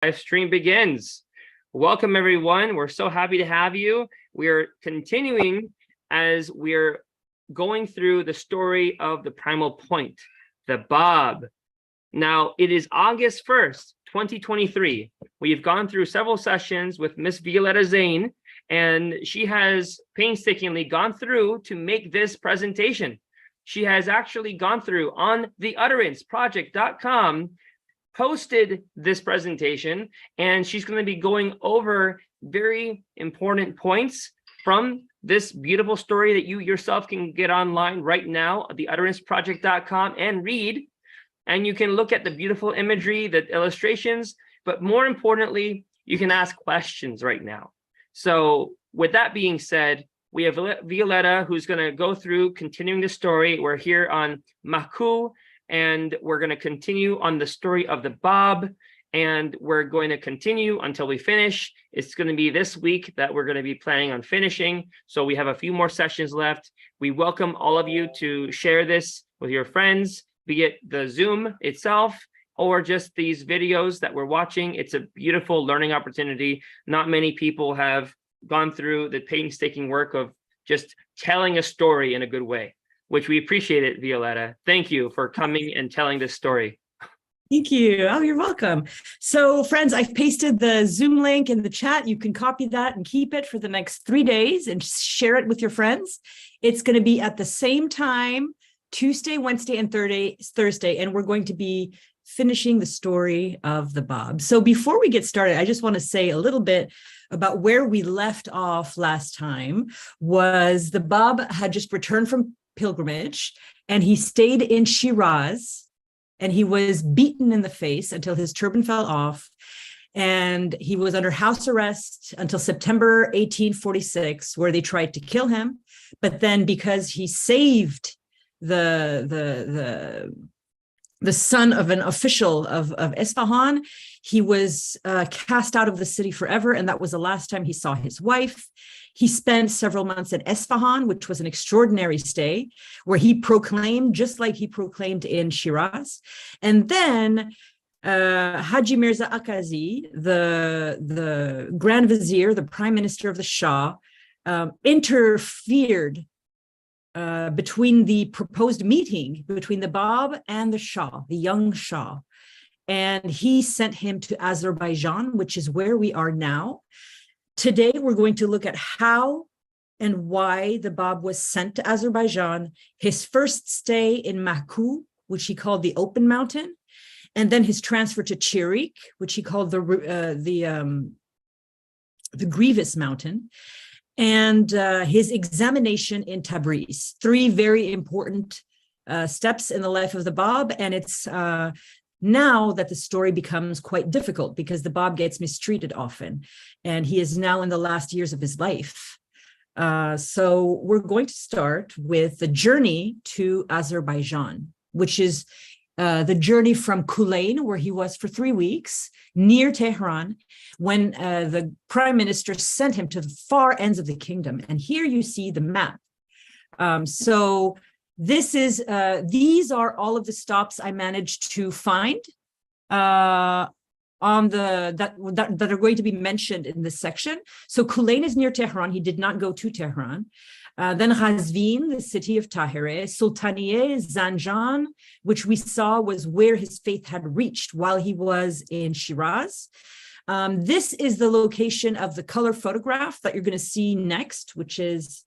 Live stream begins. Welcome, everyone. We're so happy to have you. We are continuing as we're going through the story of the primal point, the Bab. Now, it is August 1st, 2023. We've gone through several sessions with Miss Violetta Zane, and she has painstakingly gone through to make this presentation. She has actually gone through on theutteranceproject.com, posted this presentation, and she's going to be going over very important points from this beautiful story that you yourself can get online right now at theutteranceproject.com and read. And you can look at the beautiful imagery, the illustrations, but more importantly, you can ask questions right now. So with that being said, we have Violetta, who's going to go through continuing the story. We're here on Maku, and we're going to continue on the story of the Bab, and we're going to continue until we finish. It's going to be this week that we're going to be planning on finishing, so we have a few more sessions left. We welcome all of you to share this with your friends, be it the Zoom itself or just these videos that we're watching. It's a beautiful learning opportunity. Not many people have gone through the painstaking work of just telling a story in a good way, which we appreciate it, Violetta. Thank you for coming and telling this story. Thank you. Oh, you're welcome. So friends, I've pasted the Zoom link in the chat. You can copy that and keep it for the next 3 days and share it with your friends. It's going to be at the same time, Tuesday, Wednesday, and Thursday, and we're going to be finishing the story of the Bab. So before we get started, I just want to say a little bit about where we left off last time. Was the Bab had just returned from pilgrimage, and he stayed in Shiraz, and he was beaten in the face until his turban fell off, and he was under house arrest until September 1846, where they tried to kill him. But then, because he saved the son of an official of Isfahan, he was cast out of the city forever, and that was the last time he saw his wife. He spent several months in Isfahan, which was an extraordinary stay, where he proclaimed, just like he proclaimed in Shiraz. And then Haji Mirza Akazi, the Grand Vizier, the Prime Minister of the Shah, interfered between the proposed meeting between the Bab and the Shah, the young Shah. And he sent him to Azerbaijan, which is where we are now. Today, we're going to look at how and why the Bab was sent to Azerbaijan, his first stay in Maku, which he called the Open Mountain, and then his transfer to Chihriq, which he called the Grievous Mountain, and his examination in Tabriz. 3 very important steps in the life of the Bab, and it's now that the story becomes quite difficult because the Bab gets mistreated often, and he is now in the last years of his life. So we're going to start with the journey to Azerbaijan, which is the journey from Kulain, where he was for 3 weeks, near Tehran, when the prime minister sent him to the far ends of the kingdom. And here you see the map. So this is these are all of the stops I managed to find on that are going to be mentioned in this section. So Kulain is near Tehran. He did not go to Tehran. Then Ghazvin, the city of Tahereh, Sultaniye, Zanjan, which we saw was where his faith had reached while he was in Shiraz. This is the location of the color photograph that you're going to see next, which is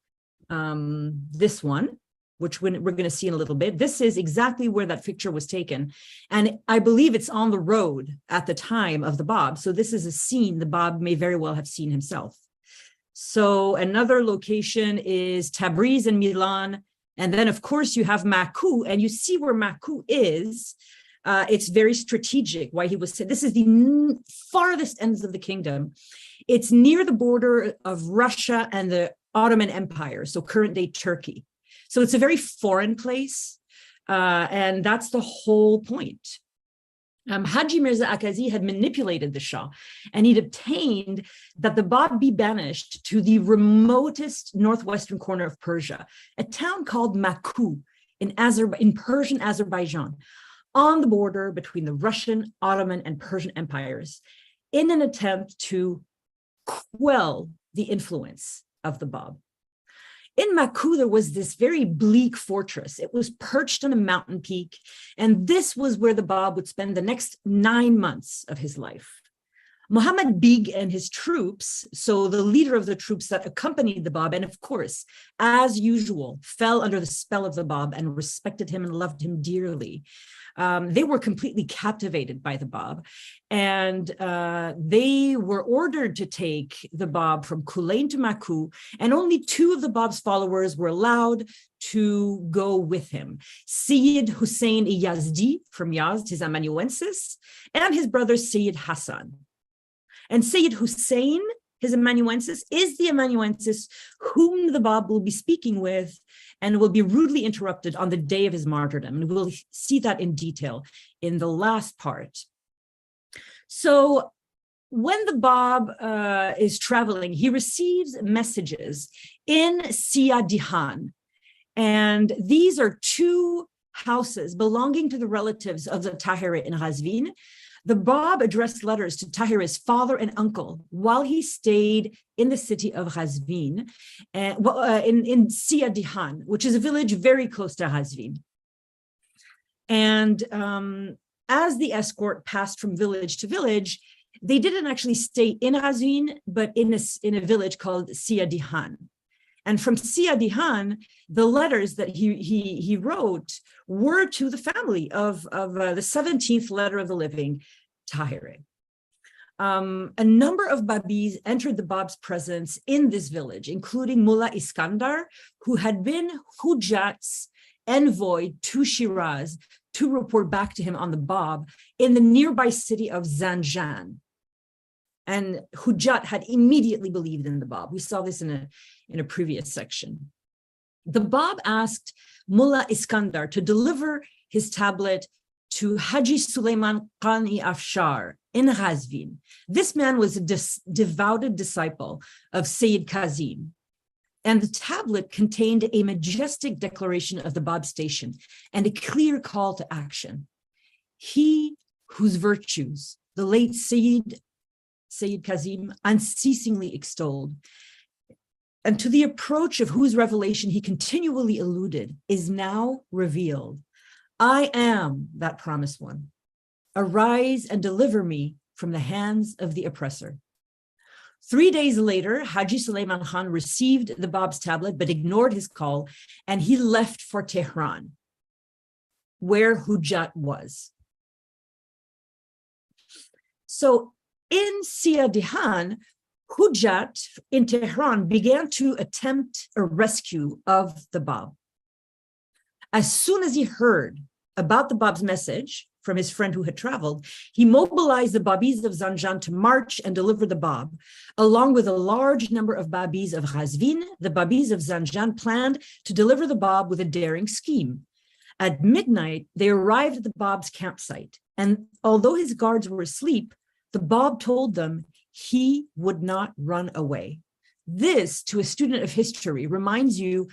this one, which we're going to see in a little bit. This is exactly where that picture was taken. And I believe it's on the road at the time of the Bab. So this is a scene the Bab may very well have seen himself. So another location is Tabriz and Milan. And then, of course, you have Maku, and you see where Maku is. It's very strategic why he was. This is the farthest ends of the kingdom. It's near the border of Russia and the Ottoman Empire, so current day Turkey. So it's a very foreign place, and that's the whole point. Haji Mirza Akazi had manipulated the Shah, and he'd obtained that the Bab be banished to the remotest northwestern corner of Persia, a town called Maku in Persian Azerbaijan, on the border between the Russian, Ottoman, and Persian empires. in an attempt to quell the influence of the Bab. In Maku, there was this very bleak fortress. It was perched on a mountain peak, and this was where the Bab would spend the next 9 months of his life. Muhammad Beg and his troops, so the leader of the troops that accompanied the Bab, and of course, as usual, fell under the spell of the Bab and respected him and loved him dearly. They were completely captivated by the Bab, and they were ordered to take the Bab from Kulain to Maku, and only 2 of the Bab's followers were allowed to go with him: Sayyid Husayn Yazdi from Yazd, his amanuensis, and his brother Sayyid Hassan. And Sayyid Husayn, his amanuensis, is the amanuensis whom the Bab will be speaking with and will be rudely interrupted on the day of his martyrdom. And we'll see that in detail in the last part. So when the Bab is traveling, he receives messages in Siyadihan. And these are 2 houses belonging to the relatives of the Tahereh in Ghazvin. The Bab addressed letters to Tahereh's father and uncle while he stayed in the city of Ghazvin, in Siyadihan, which is a village very close to Ghazvin. And as the escort passed from village to village, they didn't actually stay in Ghazvin, but in a village called Siyadihan. And from Siyadihan, the letters that he wrote were to the family of the 17th letter of the living, Tahereh. A number of Babis entered the Bab's presence in this village, including Mullah Iskandar, who had been Hujjat's envoy to Shiraz to report back to him on the Bab in the nearby city of Zanjan. And Hujjat had immediately believed in the Bab. We saw this in a previous section. The Bab asked Mullah Iskandar to deliver his tablet to Haji Suleiman Qani Afshar in Ghazvin. This man was a devoted disciple of Sayyid Kazim. And the tablet contained a majestic declaration of the Bab station and a clear call to action. He whose virtues the late Sayyid Kazim unceasingly extolled, and to the approach of whose revelation he continually alluded, is now revealed. I am that promised one. Arise and deliver me from the hands of the oppressor. 3 days later, Haji Suleiman Khan received the Bab's tablet, but ignored his call, and he left for Tehran, where Hujjat was. So in Siyadihan, Hujjat in Tehran began to attempt a rescue of the Bab. As soon as he heard about the Bab's message from his friend who had traveled, he mobilized the Babis of Zanjan to march and deliver the Bab. Along with a large number of Babis of Ghazvin, the Babis of Zanjan planned to deliver the Bab with a daring scheme. At midnight, they arrived at the Bab's campsite, and although his guards were asleep, the Bab told them he would not run away. This, to a student of history, reminds you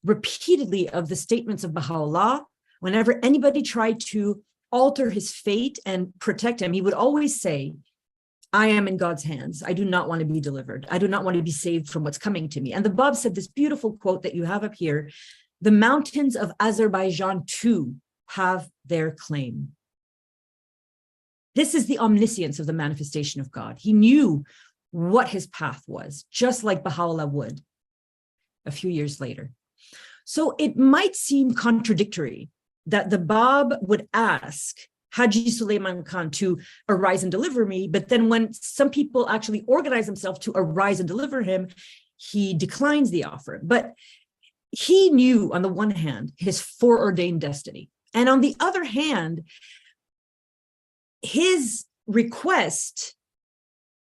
repeatedly of the statements of Baha'u'llah. Whenever anybody tried to alter his fate and protect him, he would always say, I am in God's hands. I do not want to be delivered. I do not want to be saved from what's coming to me. And the Bab said this beautiful quote that you have up here: the mountains of Azerbaijan too have their claim. This is the omniscience of the manifestation of God. He knew what his path was, just like Baha'u'llah would a few years later. So it might seem contradictory that the Bab would ask Haji Suleiman Khan to arise and deliver me, but then when some people actually organize themselves to arise and deliver him, he declines the offer. But he knew, on the one hand, his foreordained destiny, and on the other hand, his request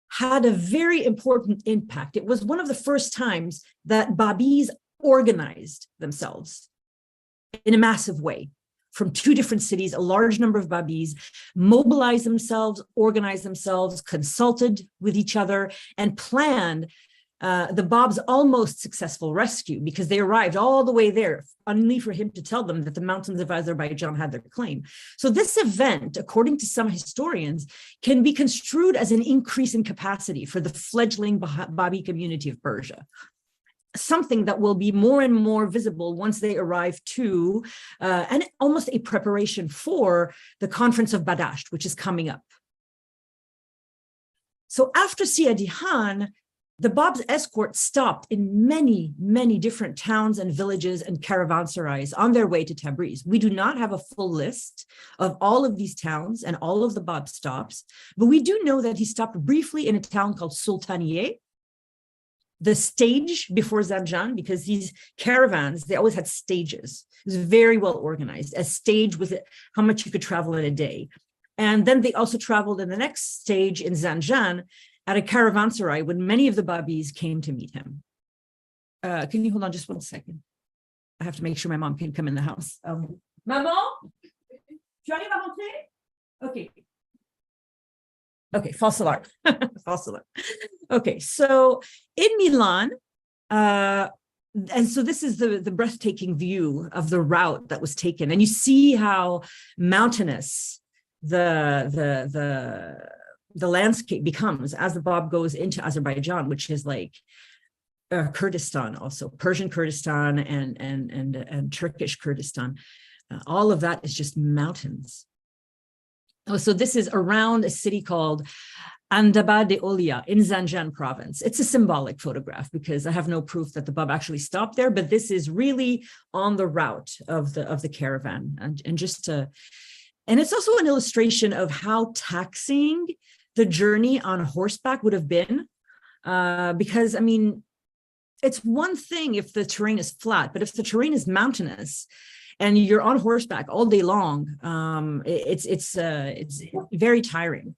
had a very important impact. It was one of the first times that Babis organized themselves in a massive way. From 2 different cities, a large number of Babis mobilized themselves, organized themselves, consulted with each other, and planned the Bab's almost successful rescue, because they arrived all the way there, only for him to tell them that the mountains of Azerbaijan had their claim. So this event, according to some historians, can be construed as an increase in capacity for the fledgling Babi community of Persia, something that will be more and more visible once they arrive to, and almost a preparation for the conference of Badasht, which is coming up. So after Siadihan, the Bab's escort stopped in many, many different towns and villages and caravanserais on their way to Tabriz. We do not have a full list of all of these towns and all of the Bab stops, but we do know that he stopped briefly in a town called Sultaniyeh, the stage before Zanjan, because these caravans, they always had stages. It was very well organized. A stage was how much you could travel in a day. And then they also traveled in the next stage in Zanjan at a caravanserai when many of the Babis came to meet him. Can you hold on just 1 second? I have to make sure my mom can come in the house. Maman, tu arrives à rentrer? Okay. Okay, false alarm. False alarm. Okay, so in Milan, and so this is the breathtaking view of the route that was taken. And you see how mountainous the landscape becomes as the Bab goes into Azerbaijan, which is like Kurdistan, also Persian Kurdistan and Turkish Kurdistan. All of that is just mountains. Oh, so this is around a city called Andaba-de-Olia in Zanjan province. It's a symbolic photograph because I have no proof that the Bab actually stopped there, but this is really on the route of the caravan, and just to. And it's also an illustration of how taxing the journey on horseback would have been, because, I mean, it's one thing if the terrain is flat, but if the terrain is mountainous and you're on horseback all day long, it's very tiring.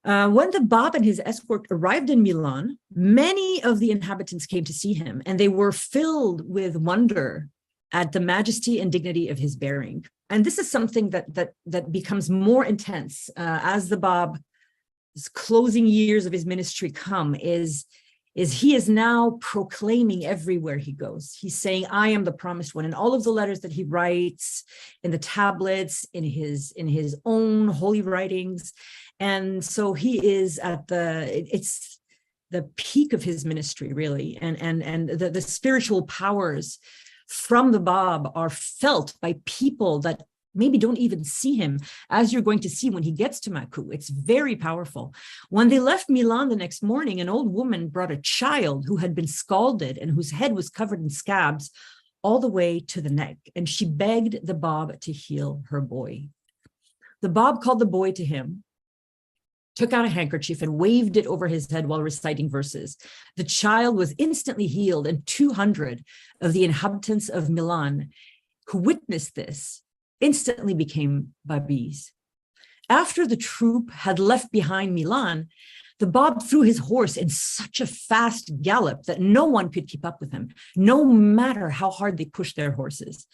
When the Bab and his escort arrived in Milan, many of the inhabitants came to see him, and they were filled with wonder at the majesty and dignity of his bearing. And this is something that becomes more intense as the Bab's closing years of his ministry come, is he is now proclaiming everywhere he goes. He's saying, I am the promised one. In all of the letters that he writes, in the tablets, in his own holy writings. And so he is at it's the peak of his ministry, really. And the spiritual powers from the Bab are felt by people that maybe don't even see him, as you're going to see when he gets to Maku. It's very powerful. When they left Milan the next morning, an old woman brought a child who had been scalded and whose head was covered in scabs all the way to the neck, and she begged the Bab to heal her boy. The Bab called the boy to him, took out a handkerchief and waved it over his head while reciting verses. The child was instantly healed, and 200 of the inhabitants of Milan who witnessed this instantly became Babis. After the troop had left behind Milan, the Bab threw his horse in such a fast gallop that no one could keep up with him, no matter how hard they pushed their horses.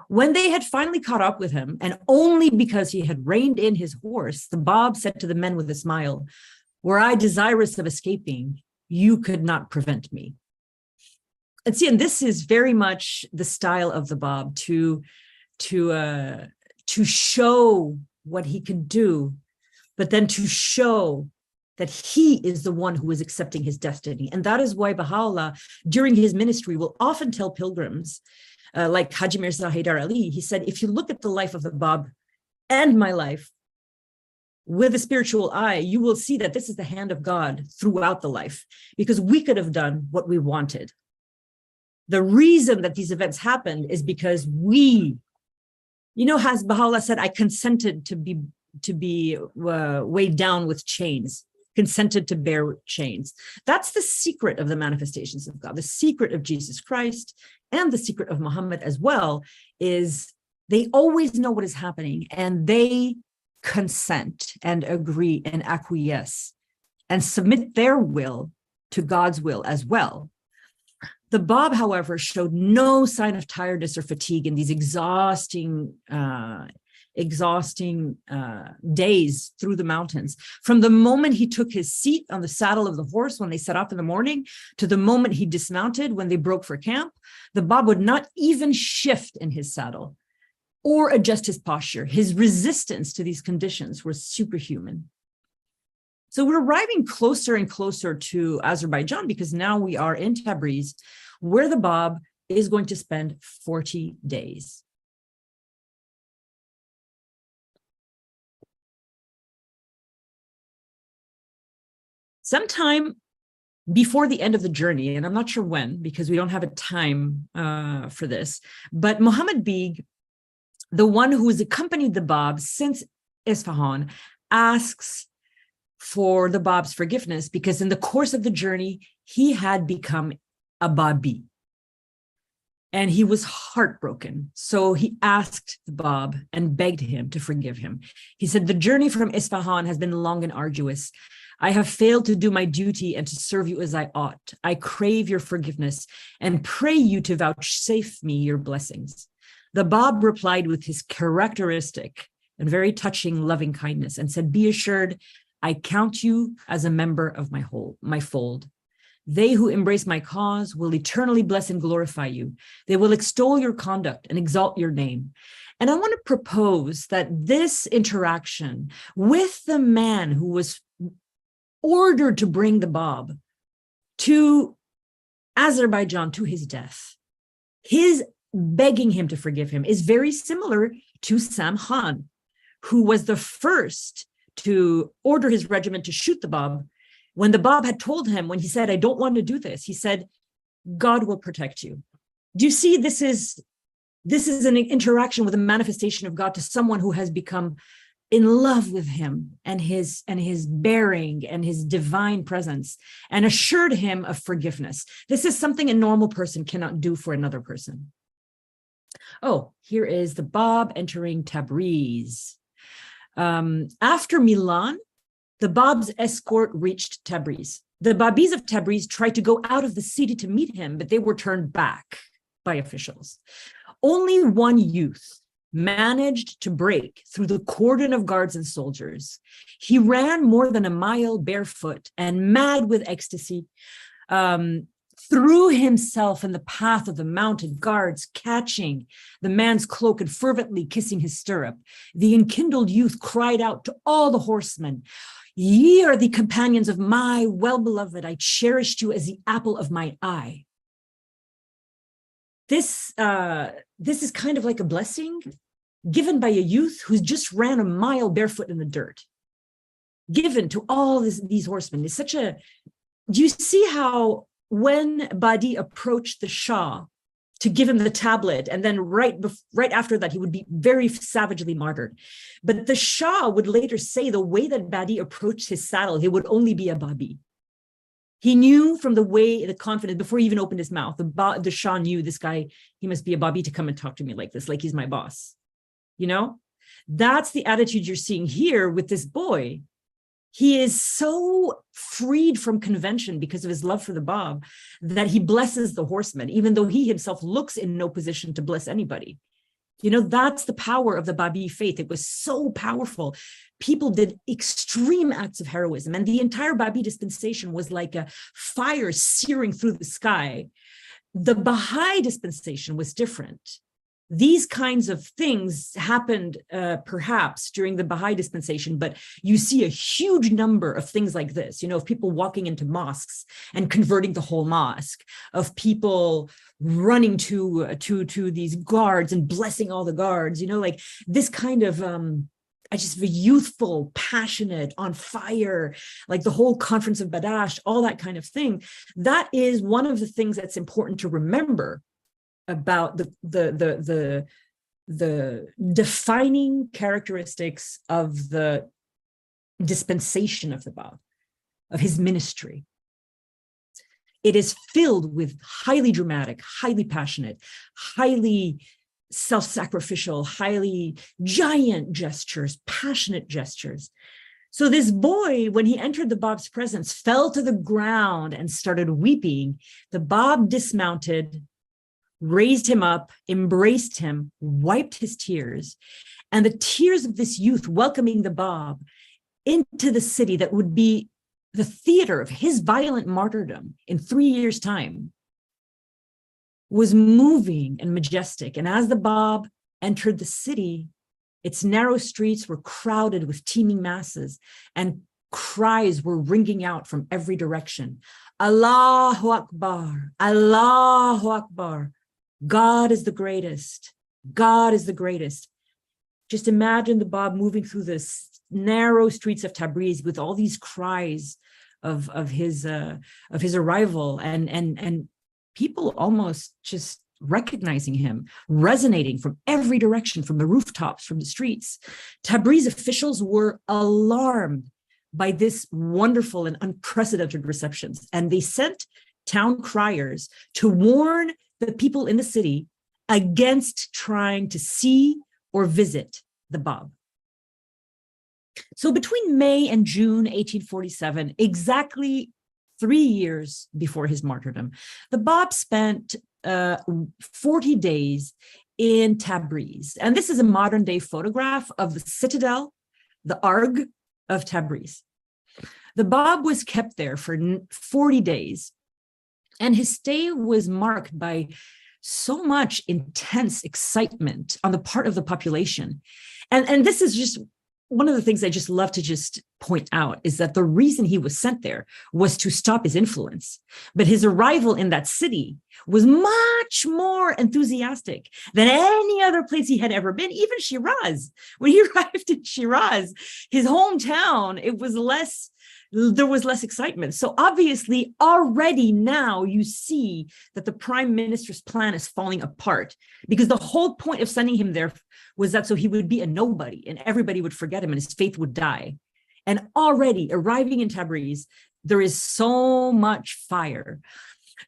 When they had finally caught up with him, and only because he had reined in his horse, the Bab said to the men with a smile, "Were I desirous of escaping, you could not prevent me." And see, and this is very much the style of the Bab, to show what he can do, but then to show that he is the one who is accepting his destiny. And that is why Baha'u'llah, during his ministry, will often tell pilgrims, like Haji Mirza Haidar Ali, he said, if you look at the life of the Bab and my life with a spiritual eye, you will see that this is the hand of God throughout the life, because we could have done what we wanted. The reason that these events happened is because as Baha'u'llah said, I consented to be weighed down with chains, consented to bear chains. That's the secret of the manifestations of God. The secret of Jesus Christ and the secret of Muhammad as well is they always know what is happening, and they consent and agree and acquiesce and submit their will to God's will as well. The Bab, however, showed no sign of tiredness or fatigue in these exhausting exhausting days through the mountains. From the moment he took his seat on the saddle of the horse when they set off in the morning to the moment he dismounted when they broke for camp, the Bab would not even shift in his saddle or adjust his posture. His resistance to these conditions was superhuman. So we're arriving closer and closer to Azerbaijan because now we are in Tabriz, where the Bab is going to spend 40 days. Sometime before the end of the journey, and I'm not sure when, because we don't have a time for this, but Muhammad Beg, the one who has accompanied the Bab since Isfahan, asks for the Bab's forgiveness because in the course of the journey, he had become a Babi. And he was heartbroken. So he asked the Bab and begged him to forgive him. He said, the journey from Isfahan has been long and arduous. I have failed to do my duty and to serve you as I ought. I crave your forgiveness and pray you to vouchsafe me your blessings. The Bab replied with his characteristic and very touching loving kindness and said, be assured, I count you as a member of my fold. They who embrace my cause will eternally bless and glorify you. They will extol your conduct and exalt your name. And I want to propose that this interaction with the man who was ordered to bring the Bab to Azerbaijan to his death, his begging him to forgive him is very similar to Sam Khan, who was the first to order his regiment to shoot the Bab. When the Bab had told him, when he said, I don't want to do this, he said, God will protect you. Do you see this is an interaction with a manifestation of God to someone who has become in love with him and his bearing and his divine presence and assured him of forgiveness. This is something a normal person cannot do for another person. Oh, here is the Bab entering Tabriz. After Milan, the Bab's escort reached Tabriz. The Babis of Tabriz tried to go out of the city to meet him, but they were turned back by officials. Only one youth managed to break through the cordon of guards and soldiers. He ran more than a mile barefoot and mad with ecstasy, threw himself in the path of the mounted guards, catching the man's cloak and fervently kissing his stirrup. The enkindled youth cried out to all the horsemen, ye are the companions of my well-beloved. I cherished you as the apple of my eye. This is kind of like a blessing given by a youth who's just ran a mile barefoot in the dirt, given to all these horsemen. It's such a, do you see how when Badi approached the Shah to give him the tablet, and then right after that, he would be very savagely martyred. But the Shah would later say the way that Badi approached his saddle, he would only be a Babi. He knew from the way, the confidence, before he even opened his mouth, the Shah knew this guy, he must be a Babi to come and talk to me like this, like he's my boss. You know, that's the attitude you're seeing here with this boy. He is so freed from convention because of his love for the Bab that he blesses the horsemen, even though he himself looks in no position to bless anybody. You know, that's the power of the Babi faith. It was so powerful. People did extreme acts of heroism, and the entire Babi dispensation was like a fire searing through the sky. The Baha'i dispensation was different. These kinds of things happened perhaps during the Baha'i dispensation, but you see a huge number of things like this, you know, of people walking into mosques and converting the whole mosque, of people running to these guards and blessing all the guards, you know, like this kind of just youthful, passionate, on fire, like the whole conference of Badasht, all that kind of thing. That is one of the things that's important to remember about the defining characteristics of the dispensation of the Bab, of his ministry. It is filled with highly dramatic, highly passionate, highly self-sacrificial, highly giant gestures, passionate gestures. So this boy, when he entered the Bab's presence, fell to the ground and started weeping. The Bab dismounted, raised him up, embraced him, wiped his tears, and the tears of this youth welcoming the Bab into the city that would be the theater of his violent martyrdom in 3 years' time was moving and majestic. And as the Bab entered the city, its narrow streets were crowded with teeming masses, and cries were ringing out from every direction. Allahu Akbar, Allahu Akbar. God is the greatest. God is the greatest. Just imagine the Bab moving through the narrow streets of Tabriz with all these cries of his arrival, and people almost just recognizing him, resonating from every direction, from the rooftops, from the streets. Tabriz officials were alarmed by this wonderful and unprecedented receptions, and they sent town criers to warn the people in the city against trying to see or visit the Bab. So between May and June 1847, exactly 3 years before his martyrdom, the Bab spent 40 days in Tabriz. And this is a modern day photograph of the citadel, the Arg of Tabriz. The Bab was kept there for 40 days, and his stay was marked by so much intense excitement on the part of the population. And this is just one of the things I just love to just point out, is that the reason he was sent there was to stop his influence. But his arrival in that city was much more enthusiastic than any other place he had ever been, even Shiraz. When he arrived in Shiraz, his hometown, there was less excitement. So obviously already now you see that the prime minister's plan is falling apart, because the whole point of sending him there was that so he would be a nobody and everybody would forget him and his faith would die. And already arriving in Tabriz, there is so much fire.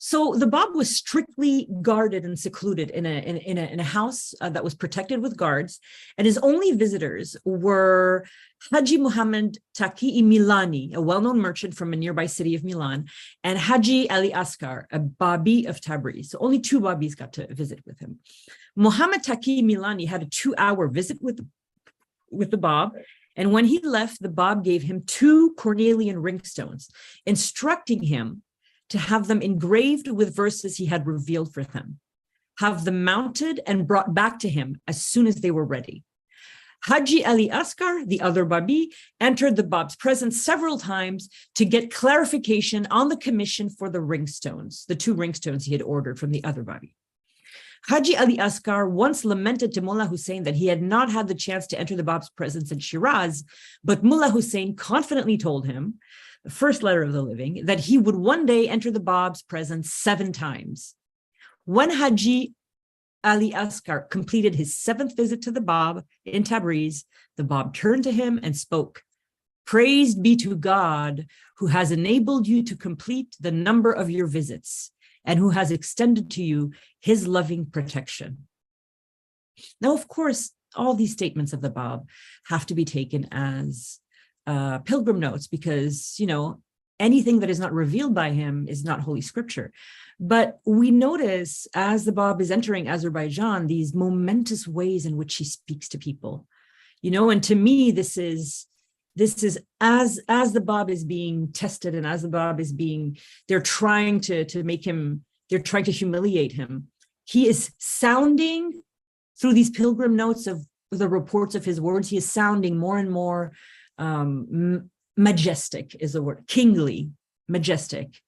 So the Bab was strictly guarded and secluded in a house that was protected with guards, and his only visitors were Haji Muhammad Taqi Milani, a well-known merchant from a nearby city of Milan, and Haji Ali Askar, a Babi of Tabriz. So only 2 Babis got to visit with him. Muhammad Taqi Milani had a 2-hour visit with the Bab, and when he left, the Bab gave him 2 cornelian ringstones, instructing him to have them engraved with verses he had revealed for them, have them mounted and brought back to him as soon as they were ready. Haji Ali Askar, the other Babi, entered the Bab's presence several times to get clarification on the commission for the ringstones, the 2 ringstones he had ordered from the other Babi. Haji Ali Askar once lamented to Mullah Husayn that he had not had the chance to enter the Bab's presence in Shiraz, but Mullah Husayn confidently told him, the first letter of the living, that he would one day enter the Bab's presence 7 times. When Haji Ali Askar completed his 7th visit to the Bab in Tabriz, the Bab turned to him and spoke, "Praised be to God, who has enabled you to complete the number of your visits and who has extended to you his loving protection." Now, of course, all these statements of the Bab have to be taken as pilgrim notes, because, anything that is not revealed by him is not Holy Scripture. But we notice as the Bab is entering Azerbaijan, these momentous ways in which he speaks to people, and to me, this is as the Bab is being tested, and as the Bab is they're trying to humiliate him. He is sounding through these pilgrim notes of the reports of his words. He is sounding more and more majestic is the word, kingly, majestic.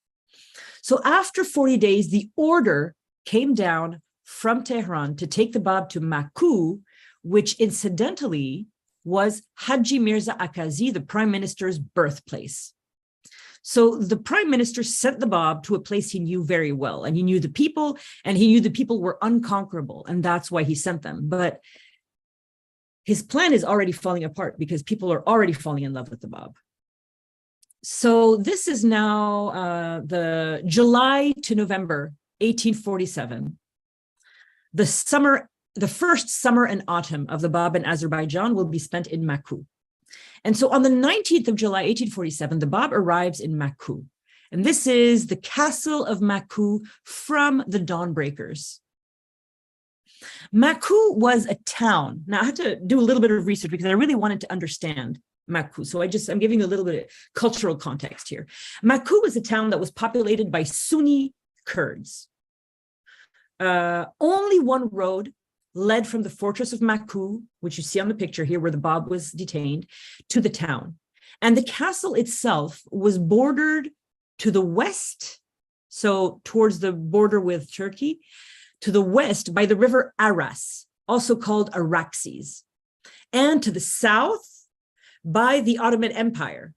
So after 40 days, the order came down from Tehran to take the Bab to Maku, which incidentally was Haji Mirza Akazi, the prime minister's birthplace. So the prime minister sent the Bab to a place he knew very well, and he knew the people, and he knew the people were unconquerable, and that's why he sent them. But his plan is already falling apart because people are already falling in love with the Bab. So this is now the July to November 1847. The first summer and autumn of the Bab in Azerbaijan will be spent in Maku. And so on the 19th of July, 1847, the Bab arrives in Maku. And this is the castle of Maku from the Dawnbreakers. Maku was a town. Now I had to do a little bit of research because I really wanted to understand Maku. So I'm giving you a little bit of cultural context here. Maku was a town that was populated by Sunni Kurds. Only one road led from the fortress of Maku, which you see on the picture here where the Bab was detained, to the town. And the castle itself was bordered to the west, so towards the border with Turkey, to the west by the river Aras, also called Araxes, and to the south by the Ottoman Empire.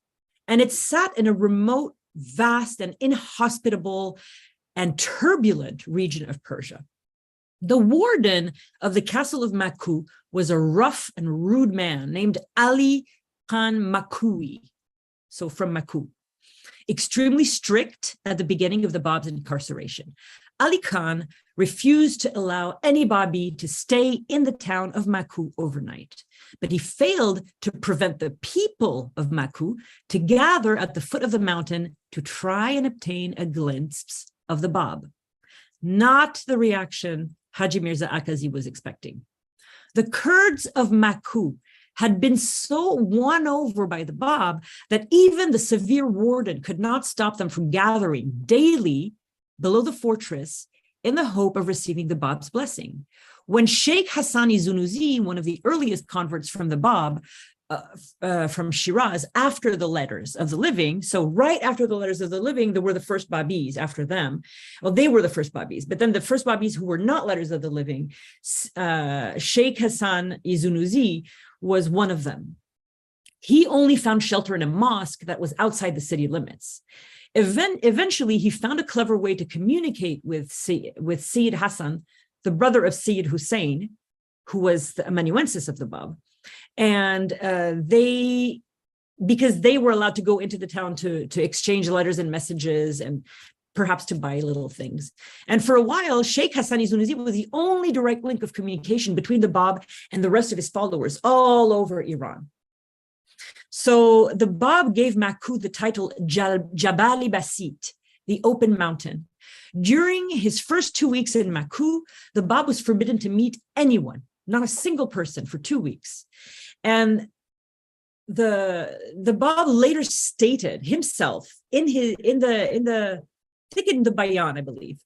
And it sat in a remote, vast, and inhospitable and turbulent region of Persia. The warden of the castle of Maku was a rough and rude man named Ali Khan Makui, so from Maku, extremely strict at the beginning of the Bab's incarceration. Ali Khan refused to allow any Babi to stay in the town of Maku overnight, but he failed to prevent the people of Maku to gather at the foot of the mountain to try and obtain a glimpse of the Bab. Not the reaction Haji Mirza Akazi was expecting. The Kurds of Maku had been so won over by the Bab that even the severe warden could not stop them from gathering daily below the fortress in the hope of receiving the Bab's blessing. When Sheikh Hassani Zunuzi, one of the earliest converts from the Bab, from Shiraz, after the Letters of the Living, so right after the Letters of the Living, there were the first Babis after them. Well, they were the first Babis, but then the first Babis who were not Letters of the Living, Sheikh Hassan Zunuzi was one of them. He only found shelter in a mosque that was outside the city limits. Eventually, he found a clever way to communicate with Sayyid Hassan, the brother of Sayyid Husayn, who was the amanuensis of the Bab. And because they were allowed to go into the town to exchange letters and messages and perhaps to buy little things. And for a while, Sheikh Hassani Zunuzi was the only direct link of communication between the Bab and the rest of his followers all over Iran. So the Bab gave Maku the title Jabali Basit, the open mountain. During his first 2 weeks in Maku, the Bab was forbidden to meet anyone, not a single person, for 2 weeks. And the Bab later stated himself in the Bayan, I believe,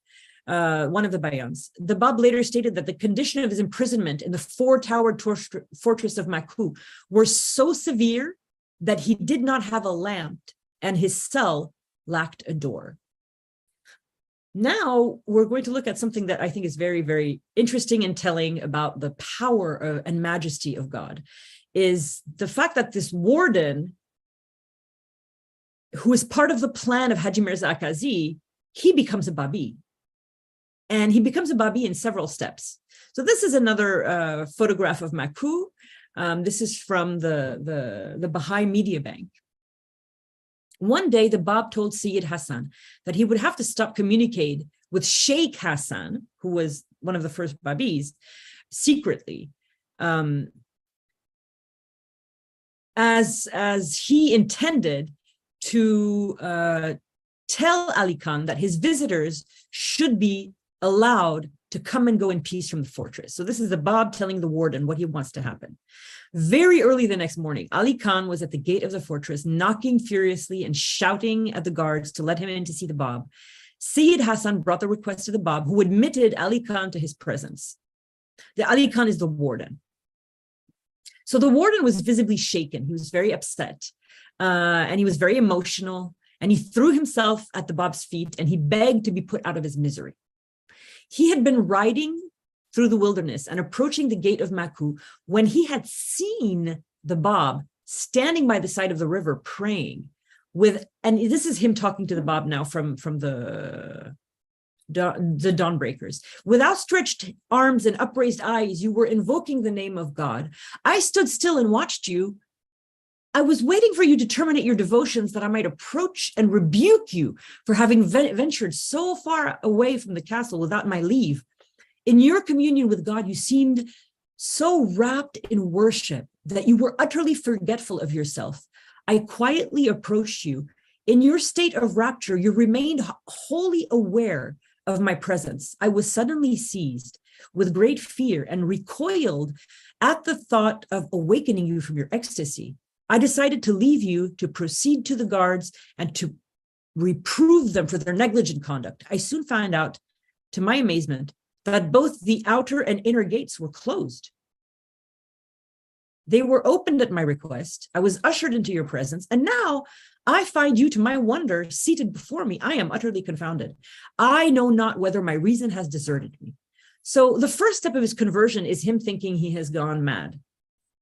one of the Bayans. The Bab later stated that the condition of his imprisonment in the four-towered fortress of Maku were so severe that he did not have a lamp and his cell lacked a door. Now we're going to look at something that I think is very, very interesting and telling about the power and majesty of God, is the fact that this warden, who is part of the plan of Haji Mirza Akazi, he becomes a Babi. And he becomes a Babi in several steps. So this is another photograph of Maku. This is from the Baha'i Media Bank. One day, the Bab told Sayyid Hassan that he would have to stop communicating with Sheikh Hassan, who was one of the first Babis, secretly, as he intended to tell Ali Khan that his visitors should be allowed to come and go in peace from the fortress. So this is the Bab telling the warden what he wants to happen. Very early the next morning, Ali Khan was at the gate of the fortress, knocking furiously and shouting at the guards to let him in to see the Bab. Sayyid Hassan brought the request to the Bab, who admitted Ali Khan to his presence. The Ali Khan is the warden. So the warden was visibly shaken. He was very upset, and he was very emotional, and he threw himself at the Bab's feet, and he begged to be put out of his misery. He had been riding through the wilderness and approaching the gate of Maku when he had seen the Bab standing by the side of the river praying and this is him talking to the Bab now from the dawnbreakers. With outstretched arms and upraised eyes, you were invoking the name of God. I stood still and watched you. I was waiting for you to terminate your devotions that I might approach and rebuke you for having ventured so far away from the castle without my leave. In your communion with God, you seemed so wrapped in worship that you were utterly forgetful of yourself. I quietly approached you. In your state of rapture, you remained wholly aware of my presence, I was suddenly seized with great fear and recoiled at the thought of awakening you from your ecstasy. I decided to leave you to proceed to the guards and to reprove them for their negligent conduct. I soon found out, to my amazement, that both the outer and inner gates were closed. They were opened at my request. I was ushered into your presence, and now I find you, to my wonder, seated before me. I am utterly confounded. I know not whether my reason has deserted me. So the first step of his conversion is him thinking he has gone mad,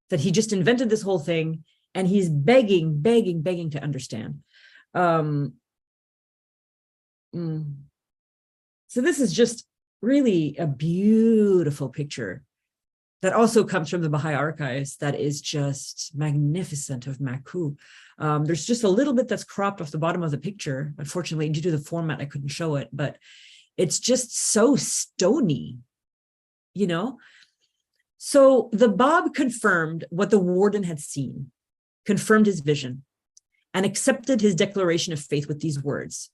that he just invented this whole thing, and he's begging to understand. So this is just really a beautiful picture that also comes from the Baha'i archives that is just magnificent of Maku. There's just a little bit that's cropped off the bottom of the picture. Unfortunately, due to the format, I couldn't show it, but it's just so stony, you know? So the Bab confirmed what the warden had seen, confirmed his vision, and accepted his declaration of faith with these words: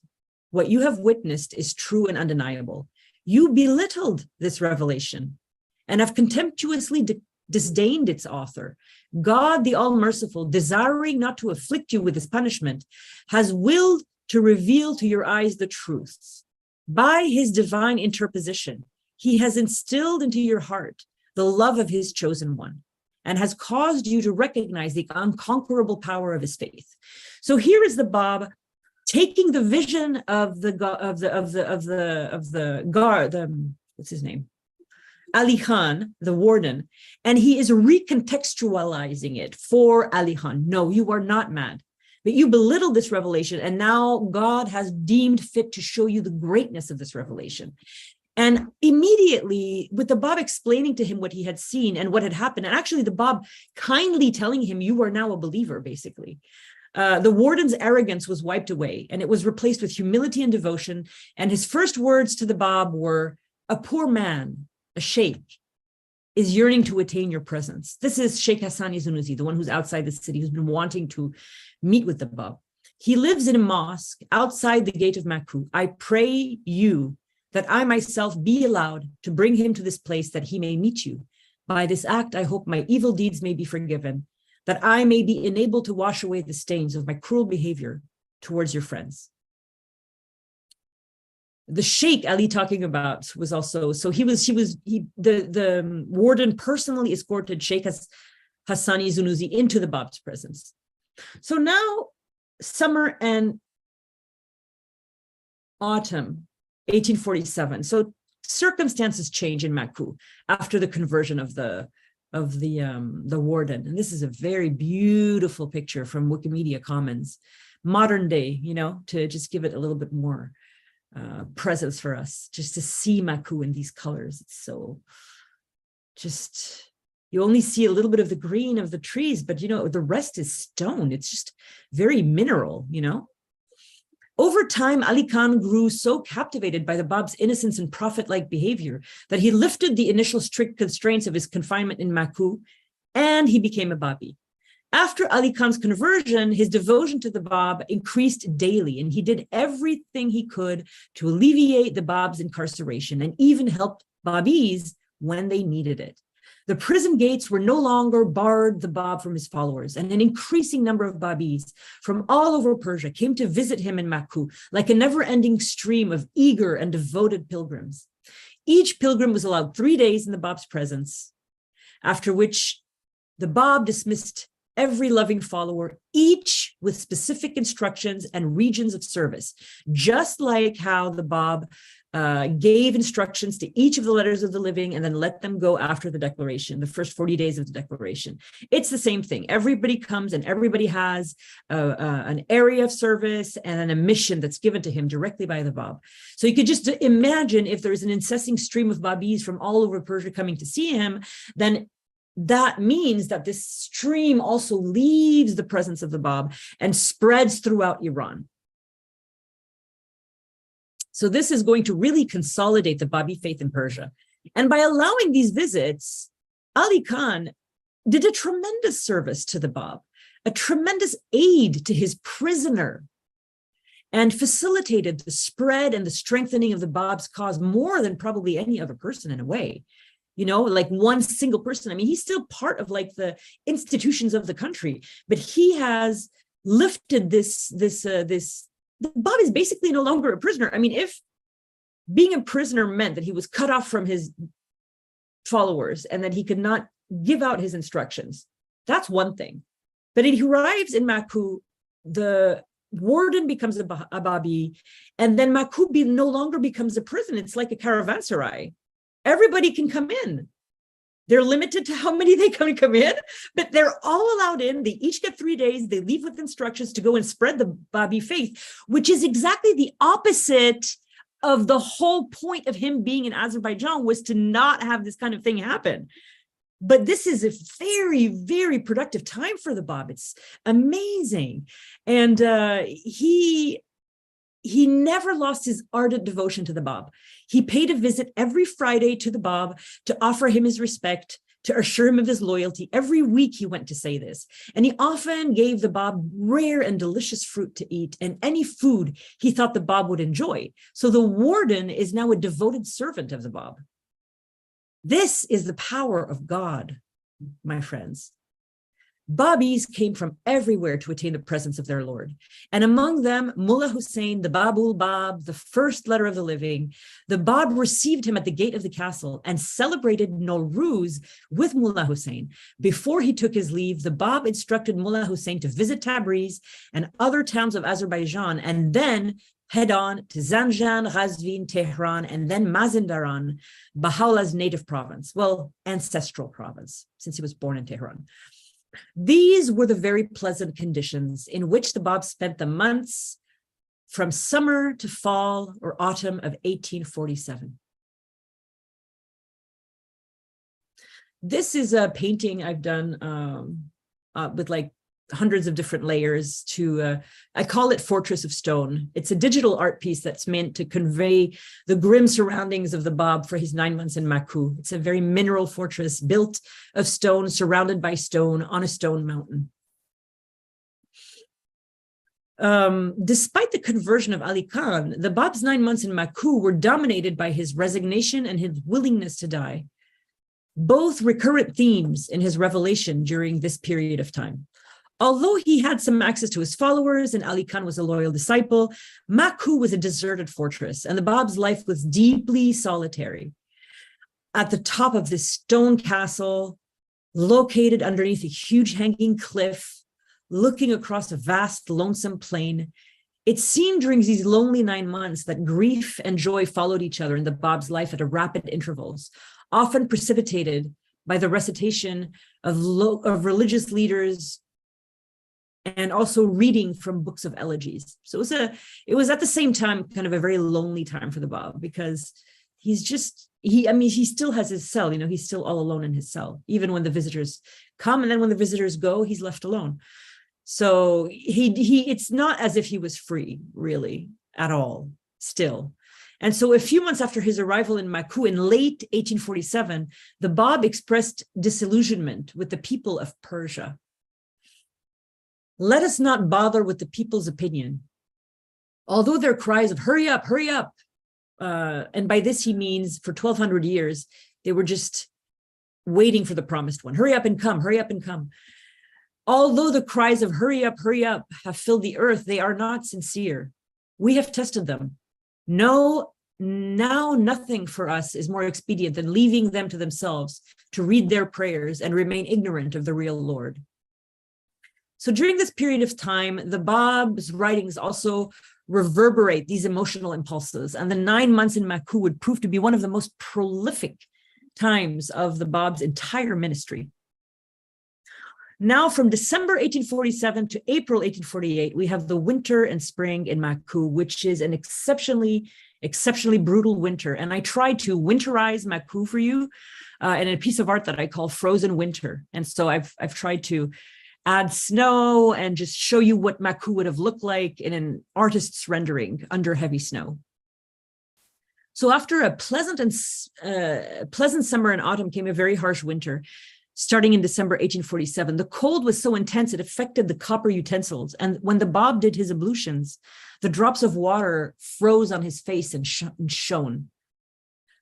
"What you have witnessed is true and undeniable. You belittled this revelation and have contemptuously disdained its author. God, the All-Merciful, desiring not to afflict you with his punishment, has willed to reveal to your eyes the truths. By his divine interposition, he has instilled into your heart the love of his chosen one, and has caused you to recognize the unconquerable power of his faith." So here is the Bab taking the vision of the guard, what's his name? Ali Khan, the warden, and he is recontextualizing it for Ali Khan. No, you are not mad, but you belittled this revelation, and now God has deemed fit to show you the greatness of this revelation. And immediately, with the Bab explaining to him what he had seen and what had happened, and actually the Bab kindly telling him, you are now a believer, basically. The warden's arrogance was wiped away, and it was replaced with humility and devotion. And his first words to the Bab were, "A poor man, a sheikh, is yearning to attain your presence." This is Sheikh Hassani Zunuzi, the one who's outside the city, who's been wanting to meet with the Bab. "He lives in a mosque outside the gate of Maku. I pray you that I myself be allowed to bring him to this place that he may meet you. By this act, I hope my evil deeds may be forgiven, that I may be enabled to wash away the stains of my cruel behavior towards your friends." The Sheikh Ali talking about was also, so the warden personally escorted Sheikh Hassani Zunuzi into the Bab's presence. So now summer and autumn 1847. So circumstances change in Maku after the conversion of the warden. And this is a very beautiful picture from Wikimedia Commons, modern day, you know, to just give it a little bit more presence for us, just to see Maku in these colors. It's so just, you only see a little bit of the green of the trees, but you know, the rest is stone. It's just very mineral, you know. Over time, Ali Khan grew so captivated by the Bab's innocence and prophet-like behavior that he lifted the initial strict constraints of his confinement in Maku, and he became a Babi. After Ali Khan's conversion, his devotion to the Bab increased daily, and he did everything he could to alleviate the Bab's incarceration and even helped Babis when they needed it. The prison gates were no longer barred the Bab from his followers, and an increasing number of Babis from all over Persia came to visit him in Maku, like a never-ending stream of eager and devoted pilgrims. Each pilgrim was allowed 3 days in the Bab's presence, after which the Bab dismissed every loving follower, each with specific instructions and regions of service, just like how the Bab gave instructions to each of the letters of the living and then let them go after the declaration, the first 40 days of the declaration. It's the same thing. Everybody comes and everybody has an area of service and then a mission that's given to him directly by the Bab. So you could just imagine if there's an incessant stream of Babis from all over Persia coming to see him, then that means that this stream also leaves the presence of the Bab and spreads throughout Iran. So this is going to really consolidate the Babi faith in Persia. And by allowing these visits, Ali Khan did a tremendous service to the Bab, a tremendous aid to his prisoner. and facilitated the spread and the strengthening of the Bab's cause more than probably any other person in a way. Like one single person. I mean, he's still part of like the institutions of the country, but he has lifted this. The Bab is basically no longer a prisoner. I mean, if being a prisoner meant that he was cut off from his followers and that he could not give out his instructions, that's one thing. But he arrives in Maku, the warden becomes a Babi, and then Maku no longer becomes a prison. It's like a caravanserai. Everybody can come in. They're limited to how many they can come in, but they're all allowed in. They each get 3 days. They leave with instructions to go and spread the Babi faith, which is exactly the opposite of the whole point of him being in Azerbaijan, was to not have this kind of thing happen. But this is a very, very productive time for the Bab. It's amazing. And he never lost his ardent devotion to the Bab. He paid a visit every Friday to the Bab to offer him his respect, to assure him of his loyalty. Every week he went to say this. And he often gave the Bab rare and delicious fruit to eat and any food he thought the Bab would enjoy. So the warden is now a devoted servant of the Bab. This is the power of God, my friends. Babis came from everywhere to attain the presence of their Lord. And among them, Mullah Husayn, the Babul Bab, the first letter of the living, the Bab received him at the gate of the castle and celebrated Now-Ruz with Mullah Husayn. Before he took his leave, the Bab instructed Mullah Husayn to visit Tabriz and other towns of Azerbaijan, and then head on to Zanjan, Ghazvin, Tehran, and then Mazindaran, Baha'u'llah's native province, well, ancestral province, since he was born in Tehran. These were the very pleasant conditions in which the Bab spent the months from summer to fall or autumn of 1847. This is a painting I've done with like hundreds of different layers to, I call it Fortress of Stone. It's a digital art piece that's meant to convey the grim surroundings of the Bab for his 9 months in Maku. It's a very mineral fortress built of stone, surrounded by stone on a stone mountain. Despite the conversion of Ali Khan, the Bab's 9 months in Maku were dominated by his resignation and his willingness to die, both recurrent themes in his revelation during this period of time. Although he had some access to his followers and Ali Khan was a loyal disciple, Maku was a deserted fortress and the Bab's life was deeply solitary. At the top of this stone castle, located underneath a huge hanging cliff, looking across a vast, lonesome plain, it seemed during these lonely 9 months that grief and joy followed each other in the Bab's life at rapid intervals, often precipitated by the recitation of religious leaders and also reading from books of elegies. So it was at the same time kind of a very lonely time for the Bab, because he still has his cell, he's still all alone in his cell, even when the visitors come, and then when the visitors go, he's left alone. So it's not as if he was free, really, at all, still. And so a few months after his arrival in Maku in late 1847, the Bab expressed disillusionment with the people of Persia. Let us not bother with the people's opinion. Although their cries of hurry up, and by this he means for 1200 years, they were just waiting for the promised one. Hurry up and come, hurry up and come. Although the cries of hurry up, have filled the earth, they are not sincere. We have tested them. No, now nothing for us is more expedient than leaving them to themselves to read their prayers and remain ignorant of the real Lord. So during this period of time, the Bab's writings also reverberate these emotional impulses, and the 9 months in Maku would prove to be one of the most prolific times of the Bab's entire ministry. Now, from December 1847 to April 1848, we have the winter and spring in Maku, which is an exceptionally brutal winter. And I tried to winterize Maku for you in a piece of art that I call Frozen Winter. And so I've tried to add snow and just show you what Maku would have looked like in an artist's rendering under heavy snow. So after a pleasant summer and autumn came a very harsh winter. starting in December 1847. The cold was so intense it affected the copper utensils. And when the Bab did his ablutions, the drops of water froze on his face and shone.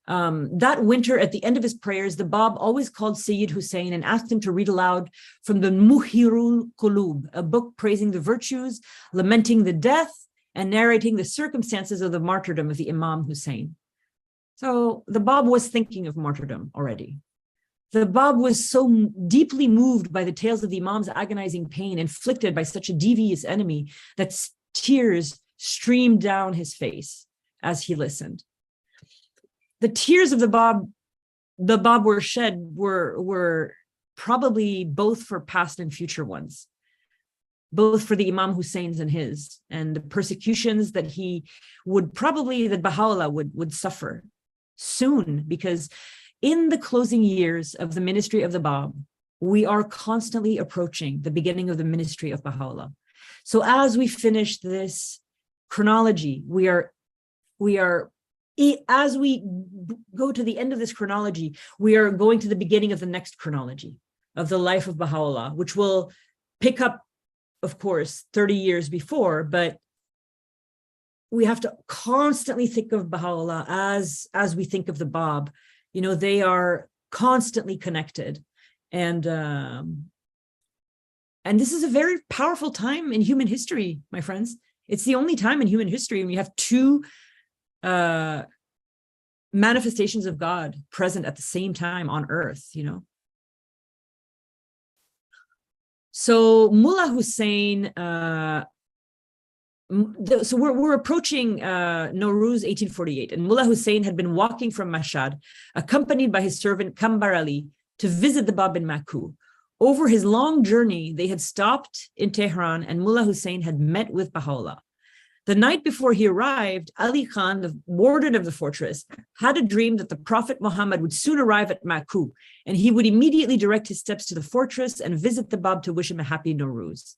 That winter, at the end of his prayers, the Bab always called Sayyid Husayn and asked him to read aloud from the Muhirul Qulub, a book praising the virtues, lamenting the death, and narrating the circumstances of the martyrdom of the Imam Husayn. So the Bab was thinking of martyrdom already. The Bab was so deeply moved by the tales of the Imam's agonizing pain inflicted by such a devious enemy that tears streamed down his face as he listened. The tears of the Bab were shed were probably both for past and future ones, both for the Imam Husayn's and the persecutions that that Baha'u'llah would suffer soon, because in the closing years of the ministry of the Bab, we are constantly approaching the beginning of the ministry of Baha'u'llah. So as we finish this chronology, as we go to the end of this chronology, we are going to the beginning of the next chronology of the life of Baha'u'llah, which will pick up, of course, 30 years before, but we have to constantly think of Baha'u'llah as we think of the Bab. You know, they are constantly connected. And this is a very powerful time in human history, my friends. It's the only time in human history when you have two manifestations of God present at the same time on earth, you know. So Mullah Husayn, so we're approaching Now-Ruz 1848, and Mullah Husayn had been walking from Mashhad, accompanied by his servant Kambar Ali, to visit the Bab in Maku. Over his long journey, they had stopped in Tehran, and Mullah Husayn had met with Baha'u'llah. The night before he arrived, Ali Khan, the warden of the fortress, had a dream that the Prophet Muhammad would soon arrive at Maku, and he would immediately direct his steps to the fortress and visit the Bab to wish him a happy Now-Ruz.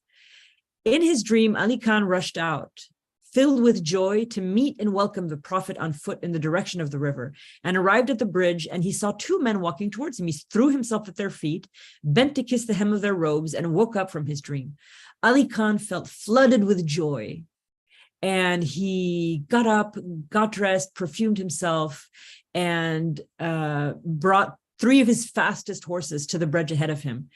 In his dream, Ali Khan rushed out, filled with joy, to meet and welcome the Prophet on foot in the direction of the river, and arrived at the bridge, and he saw two men walking towards him. He threw himself at their feet, bent to kiss the hem of their robes, and woke up from his dream. Ali Khan felt flooded with joy, and he got up, got dressed, perfumed himself, and brought three of his fastest horses to the bridge ahead of him.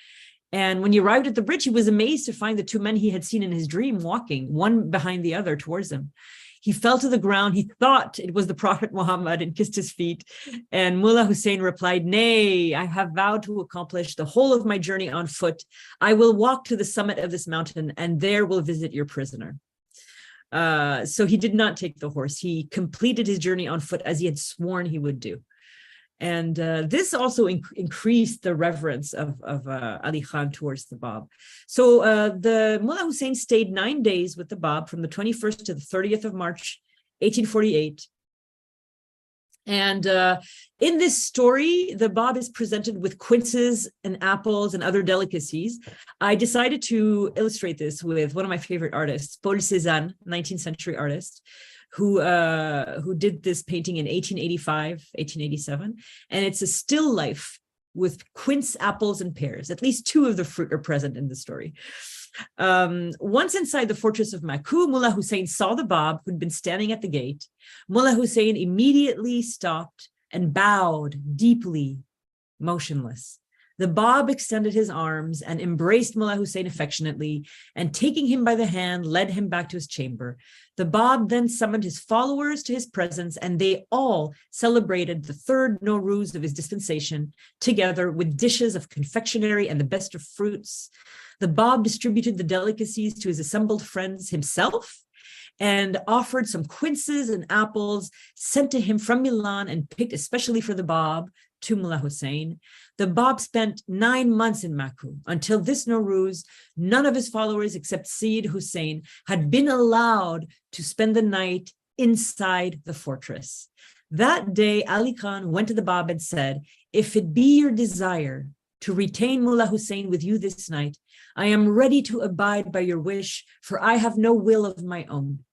And when he arrived at the bridge, he was amazed to find the two men he had seen in his dream walking, one behind the other towards him. He fell to the ground. He thought it was the Prophet Muhammad and kissed his feet. And Mullah Husayn replied, "Nay, I have vowed to accomplish the whole of my journey on foot. I will walk to the summit of this mountain, and there will visit your prisoner." So he did not take the horse. He completed his journey on foot as he had sworn he would do. And this also increased the reverence of Ali Khan towards the Bab. So the Mullah Husayn stayed 9 days with the Bab from the 21st to the 30th of March, 1848. And in this story, the Bab is presented with quinces and apples and other delicacies. I decided to illustrate this with one of my favorite artists, Paul Cézanne, 19th century artist, who did this painting in 1885, 1887. And it's a still life with quince, apples, and pears. At least two of the fruit are present in the story. Once inside the fortress of Maku, Mullah Husayn saw the Bab, who'd been standing at the gate. Mullah Husayn immediately stopped and bowed deeply, motionless. The Bab extended his arms and embraced Mullah Husayn affectionately, and taking him by the hand, led him back to his chamber. The Bab then summoned his followers to his presence, and they all celebrated the third Now-Ruz of his dispensation, together with dishes of confectionery and the best of fruits. The Bab distributed the delicacies to his assembled friends himself, and offered some quinces and apples sent to him from Milan and picked especially for the Bab to Mullah Husayn. The Bab spent 9 months in Maku. Until this Now-Ruz, none of his followers except Sayyid Husayn had been allowed to spend the night inside the fortress. That day, Ali Khan went to the Bab and said, "If it be your desire to retain Mullah Husayn with you this night, I am ready to abide by your wish, for I have no will of my own.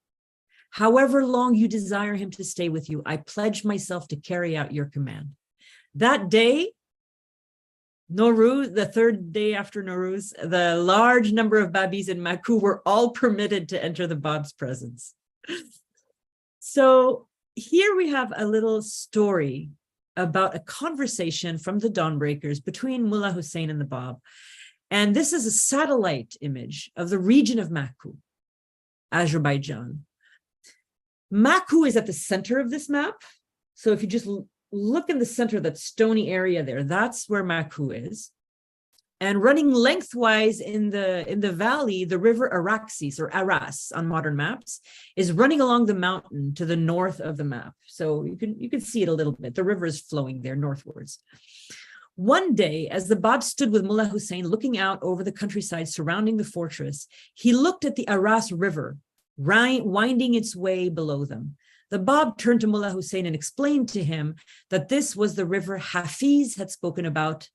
However long you desire him to stay with you, I pledge myself to carry out your command." That day, Now-Ruz, the third day after Now-Ruz, the large number of Babis in Maku were all permitted to enter the Bab's presence. So here we have a little story about a conversation from the Dawnbreakers between Mullah Husayn and the Bab. And this is a satellite image of the region of Maku, Azerbaijan. Maku is at the center of this map. So if you just look in the center, that stony area there, that's where Maku is. And running lengthwise in the valley, the river Araxes, or Aras on modern maps, is running along the mountain to the north of the map. So you can see it a little bit. The river is flowing there northwards. One day, as the Bab stood with Mullah Husayn looking out over the countryside surrounding the fortress, he looked at the Aras River, winding its way below them. The Bab turned to Mullah Husayn and explained to him that this was the river Hafiz had spoken about.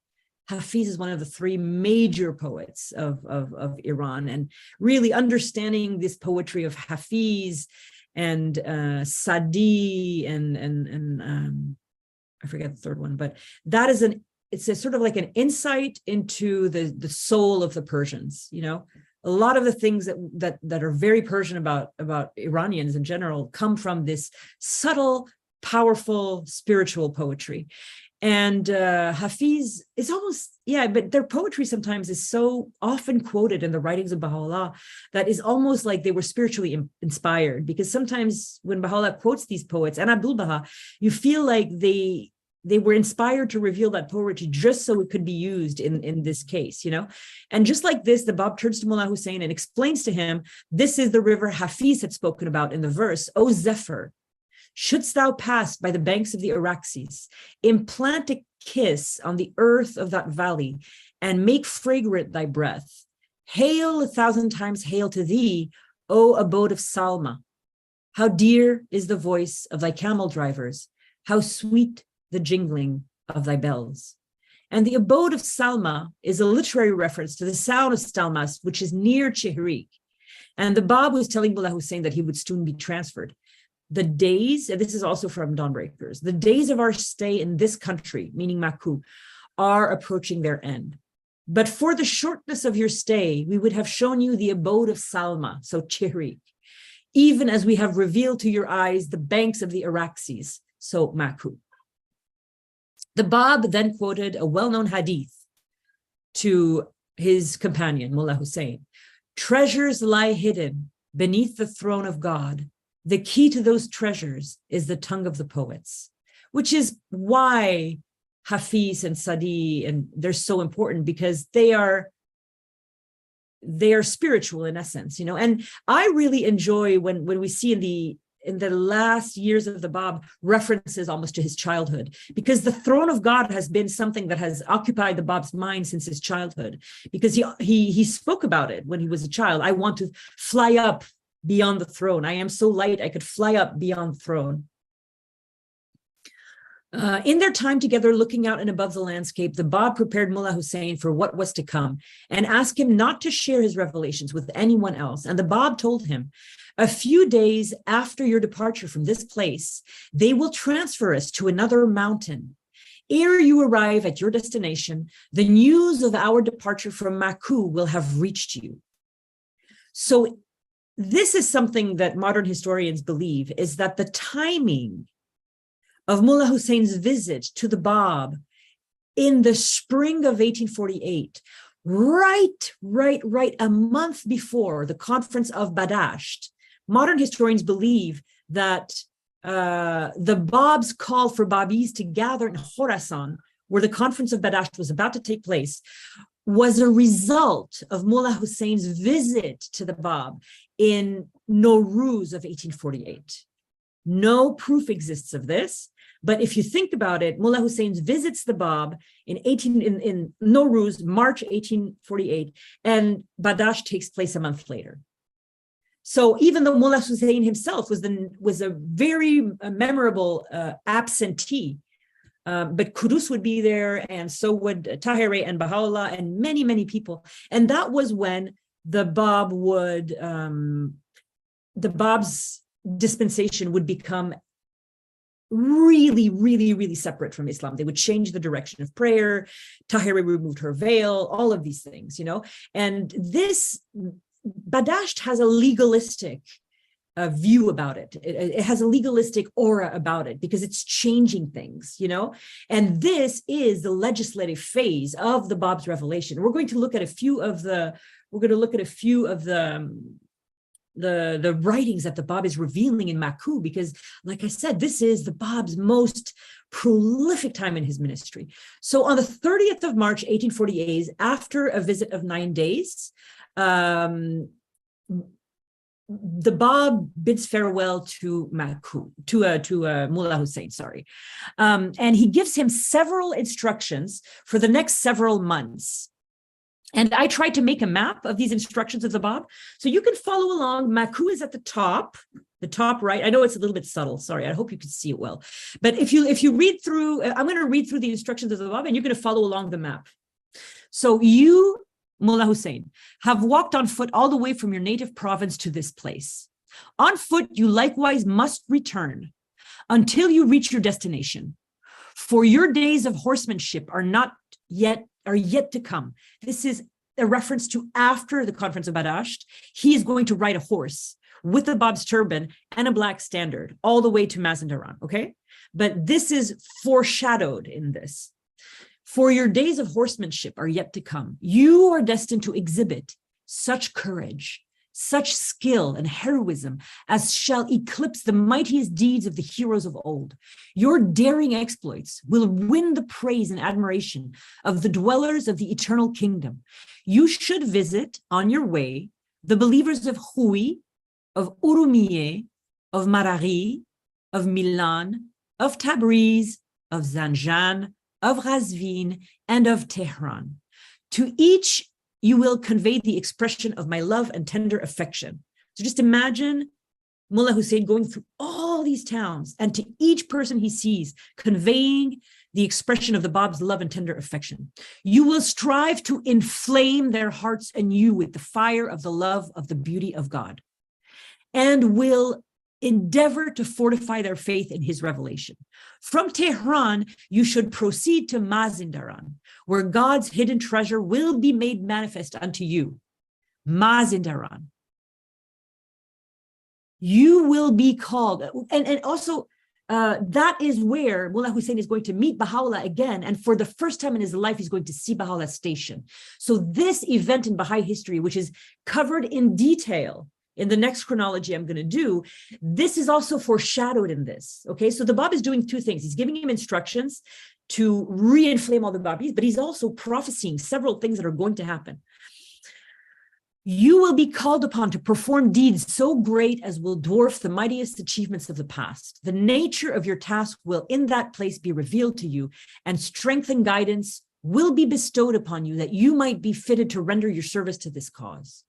Hafiz is one of the three major poets of Iran, and really understanding this poetry of Hafiz and Sadi and I forget the third one, but that is it's a sort of like an insight into the soul of the Persians. You know, a lot of the things that are very Persian about Iranians in general come from this subtle, powerful, spiritual poetry. And Hafiz is almost, but their poetry sometimes is so often quoted in the writings of Baha'u'llah that is almost like they were spiritually inspired, because sometimes when Baha'u'llah quotes these poets and Abdul Baha, you feel like they were inspired to reveal that poetry just so it could be used in this case, you know? And just like this, the Bab turns to Mullah Husayn and explains to him, this is the river Hafiz had spoken about in the verse, O Zephyr, shouldst thou pass by the banks of the Araxes, implant a kiss on the earth of that valley, and make fragrant thy breath. Hail 1,000 times hail to thee, O abode of Salma. How dear is the voice of thy camel drivers, how sweet the jingling of thy bells. And the abode of Salma is a literary reference to the sound of Stalmas, which is near Chihriq. And the Bab was telling Mullah Husayn that he would soon be transferred. The days, and this is also from Dawnbreakers, the days of our stay in this country, meaning Maku, are approaching their end. But for the shortness of your stay, we would have shown you the abode of Salma, so Chihriq, even as we have revealed to your eyes the banks of the Araxes, so Maku. The Bab then quoted a well-known hadith to his companion, Mullah Husayn. Treasures lie hidden beneath the throne of God. The key to those treasures is the tongue of the poets, which is why Hafiz and Sadi, and they're so important, because they are spiritual in essence, you know. And I really enjoy when we see in the last years of the Bab references almost to his childhood, because the throne of God has been something that has occupied the Bab's mind since his childhood, because he spoke about it when he was a child. I want to fly up beyond the throne. I am so light, I could fly up beyond the throne. In their time together, looking out and above the landscape, the Bab prepared Mullah Husayn for what was to come and asked him not to share his revelations with anyone else. And the Bab told him, a few days after your departure from this place, they will transfer us to another mountain. Ere you arrive at your destination, the news of our departure from Maku will have reached you. So this is something that modern historians believe, is that the timing of Mullah Husayn's visit to the Bab in the spring of 1848, right a month before the conference of Badasht. Modern historians believe that the Bab's call for Babis to gather in Khorasan, where the conference of Badasht was about to take place, was a result of Mullah Husayn's visit to the Bab in Now-Ruz of 1848. No proof exists of this, but if you think about it, Mullah Husayn visits the Bab in Now-Ruz, March 1848, and Badasht takes place a month later. So even though Mullah Husayn himself was a very memorable absentee, but Qudus would be there, and so would Tahereh and Baha'u'llah and many, many people. And that was when the Bab's dispensation would become really, really, really separate from Islam. They would change the direction of prayer. Tahereh removed her veil, all of these things, And this, Badasht has a legalistic view about it. It has a legalistic aura about it because it's changing things, And this is the legislative phase of the Bab's revelation. We're going to look at a few of the writings that the Bab is revealing in Maku, because, like I said, this is the Bab's most prolific time in his ministry. So on the 30th of March, 1848, after a visit of 9 days, the Bab bids farewell to Maku, to Mullah Husayn, sorry. And he gives him several instructions for the next several months. And I tried to make a map of these instructions of the Bab. So you can follow along. Maku is at the top right. I know it's a little bit subtle. Sorry, I hope you can see it well. But if you read through, I'm going to read through the instructions of the Bab, and you're going to follow along the map. So you, Mullah Husayn, have walked on foot all the way from your native province to this place. On foot, you likewise must return until you reach your destination. For your days of horsemanship are yet to come. This is a reference to after the conference of Badasht. He is going to ride a horse with the Bab's turban and a black standard all the way to Mazandaran, okay? But this is foreshadowed in this. For your days of horsemanship are yet to come. You are destined to exhibit such courage, such skill and heroism as shall eclipse the mightiest deeds of the heroes of old. Your daring exploits will win the praise and admiration of the dwellers of the eternal kingdom. You should visit on your way the believers of Hui, of Urumiyyih, of Marari, of Milan, of Tabriz, of Zanjan, of Ghazvin, and of Tehran. To each you will convey the expression of my love and tender affection. So just imagine Mullah Husayn going through all these towns, and to each person he sees, conveying the expression of the Bab's love and tender affection. You will strive to inflame their hearts anew with the fire of the love of the beauty of God, and will endeavor to fortify their faith in his revelation. From Tehran, you should proceed to Mazandaran, where God's hidden treasure will be made manifest unto you. Mazandaran. You will be called, and also that is where Mullah Husayn is going to meet Baha'u'llah again, and for the first time in his life, he's going to see Baha'u'llah's station. So this event in Baha'i history, which is covered in detail in the next chronology I'm going to do, this is also foreshadowed in this, okay? So the Bab is doing two things. He's giving him instructions to re-inflame all the Babis, but he's also prophesying several things that are going to happen. You will be called upon to perform deeds so great as will dwarf the mightiest achievements of the past. The nature of your task will in that place be revealed to you, and strength and guidance will be bestowed upon you that you might be fitted to render your service to this cause.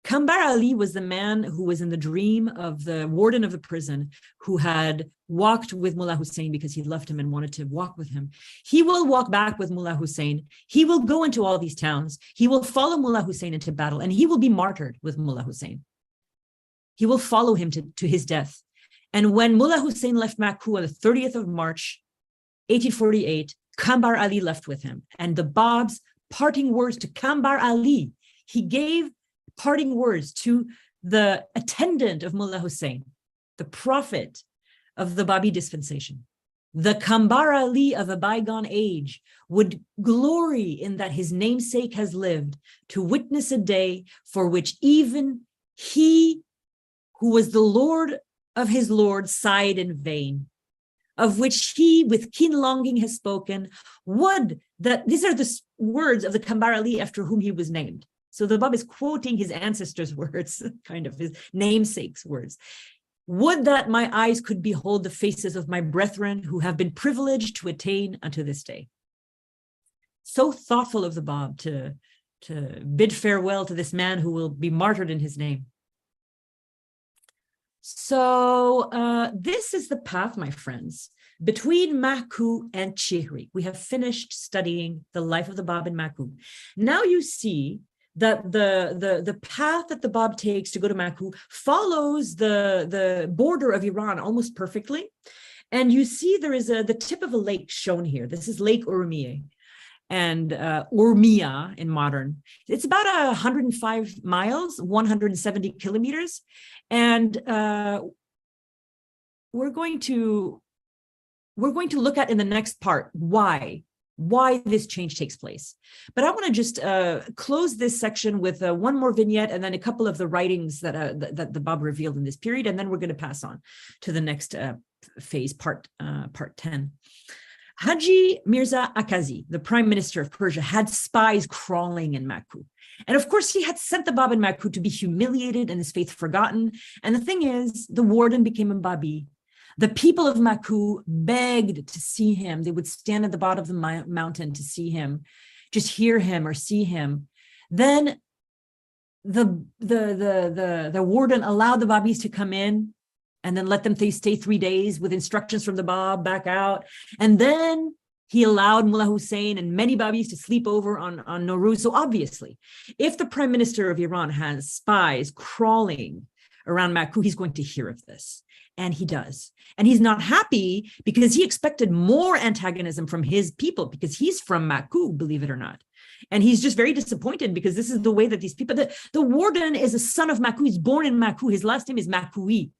Kambar Ali was the man who was in the dream of the warden of the prison, who had walked with Mullah Husayn because he loved him and wanted to walk with him. He will walk back with Mullah Husayn. He will go into all these towns. He will follow Mullah Husayn into battle, and he will be martyred with Mullah Husayn. He will follow him to his death. And when Mullah Husayn left Maku on the 30th of March, 1848, Kambar Ali left with him. And the Bab's parting words to Kambar Ali, he gave parting words to the attendant of Mullah Husayn, the prophet of the Babi dispensation. The Kambar Ali of a bygone age would glory in that his namesake has lived to witness a day for which even he who was the Lord of his Lord sighed in vain, of which he with keen longing has spoken. Would that, these are the words of the Kambar Ali after whom he was named. So the Bab is quoting his ancestors' words, kind of his namesake's words. Would that my eyes could behold the faces of my brethren who have been privileged to attain unto this day. So thoughtful of the Bab to bid farewell to this man who will be martyred in his name. So this is the path, my friends, between Maku and Chihriq. We have finished studying the life of the Bab in Maku. Now you see that the path that the Bab takes to go to Maku follows the border of Iran almost perfectly. And you see there is the tip of a lake shown here. This is Lake Urumiyyih and Urumiyyih in modern. It's about 105 miles, 170 kilometers. And we're going to look at in the next part why this change takes place. But I want to just close this section with one more vignette and then a couple of the writings that the Bab revealed in this period, and then we're going to pass on to the next phase, part 10. Haji Mirza Akazi, the prime minister of Persia, had spies crawling in Maku. And of course, he had sent the Bab in Maku to be humiliated and his faith forgotten. And the thing is, the warden became a Babi. The people of Maku begged to see him. They would stand at the bottom of the mountain to see him, just hear him or see him. Then the warden allowed the Babis to come in and then let them stay 3 days with instructions from the Bab, back out. And then he allowed Mullah Husayn and many Babis to sleep over on Now-Ruz. So obviously, if the prime minister of Iran has spies crawling around Maku, he's going to hear of this. And he does. And he's not happy because he expected more antagonism from his people because he's from Maku, believe it or not. And he's just very disappointed because this is the way that these people, the warden is a son of Maku. He's born in Maku. His last name is Makui,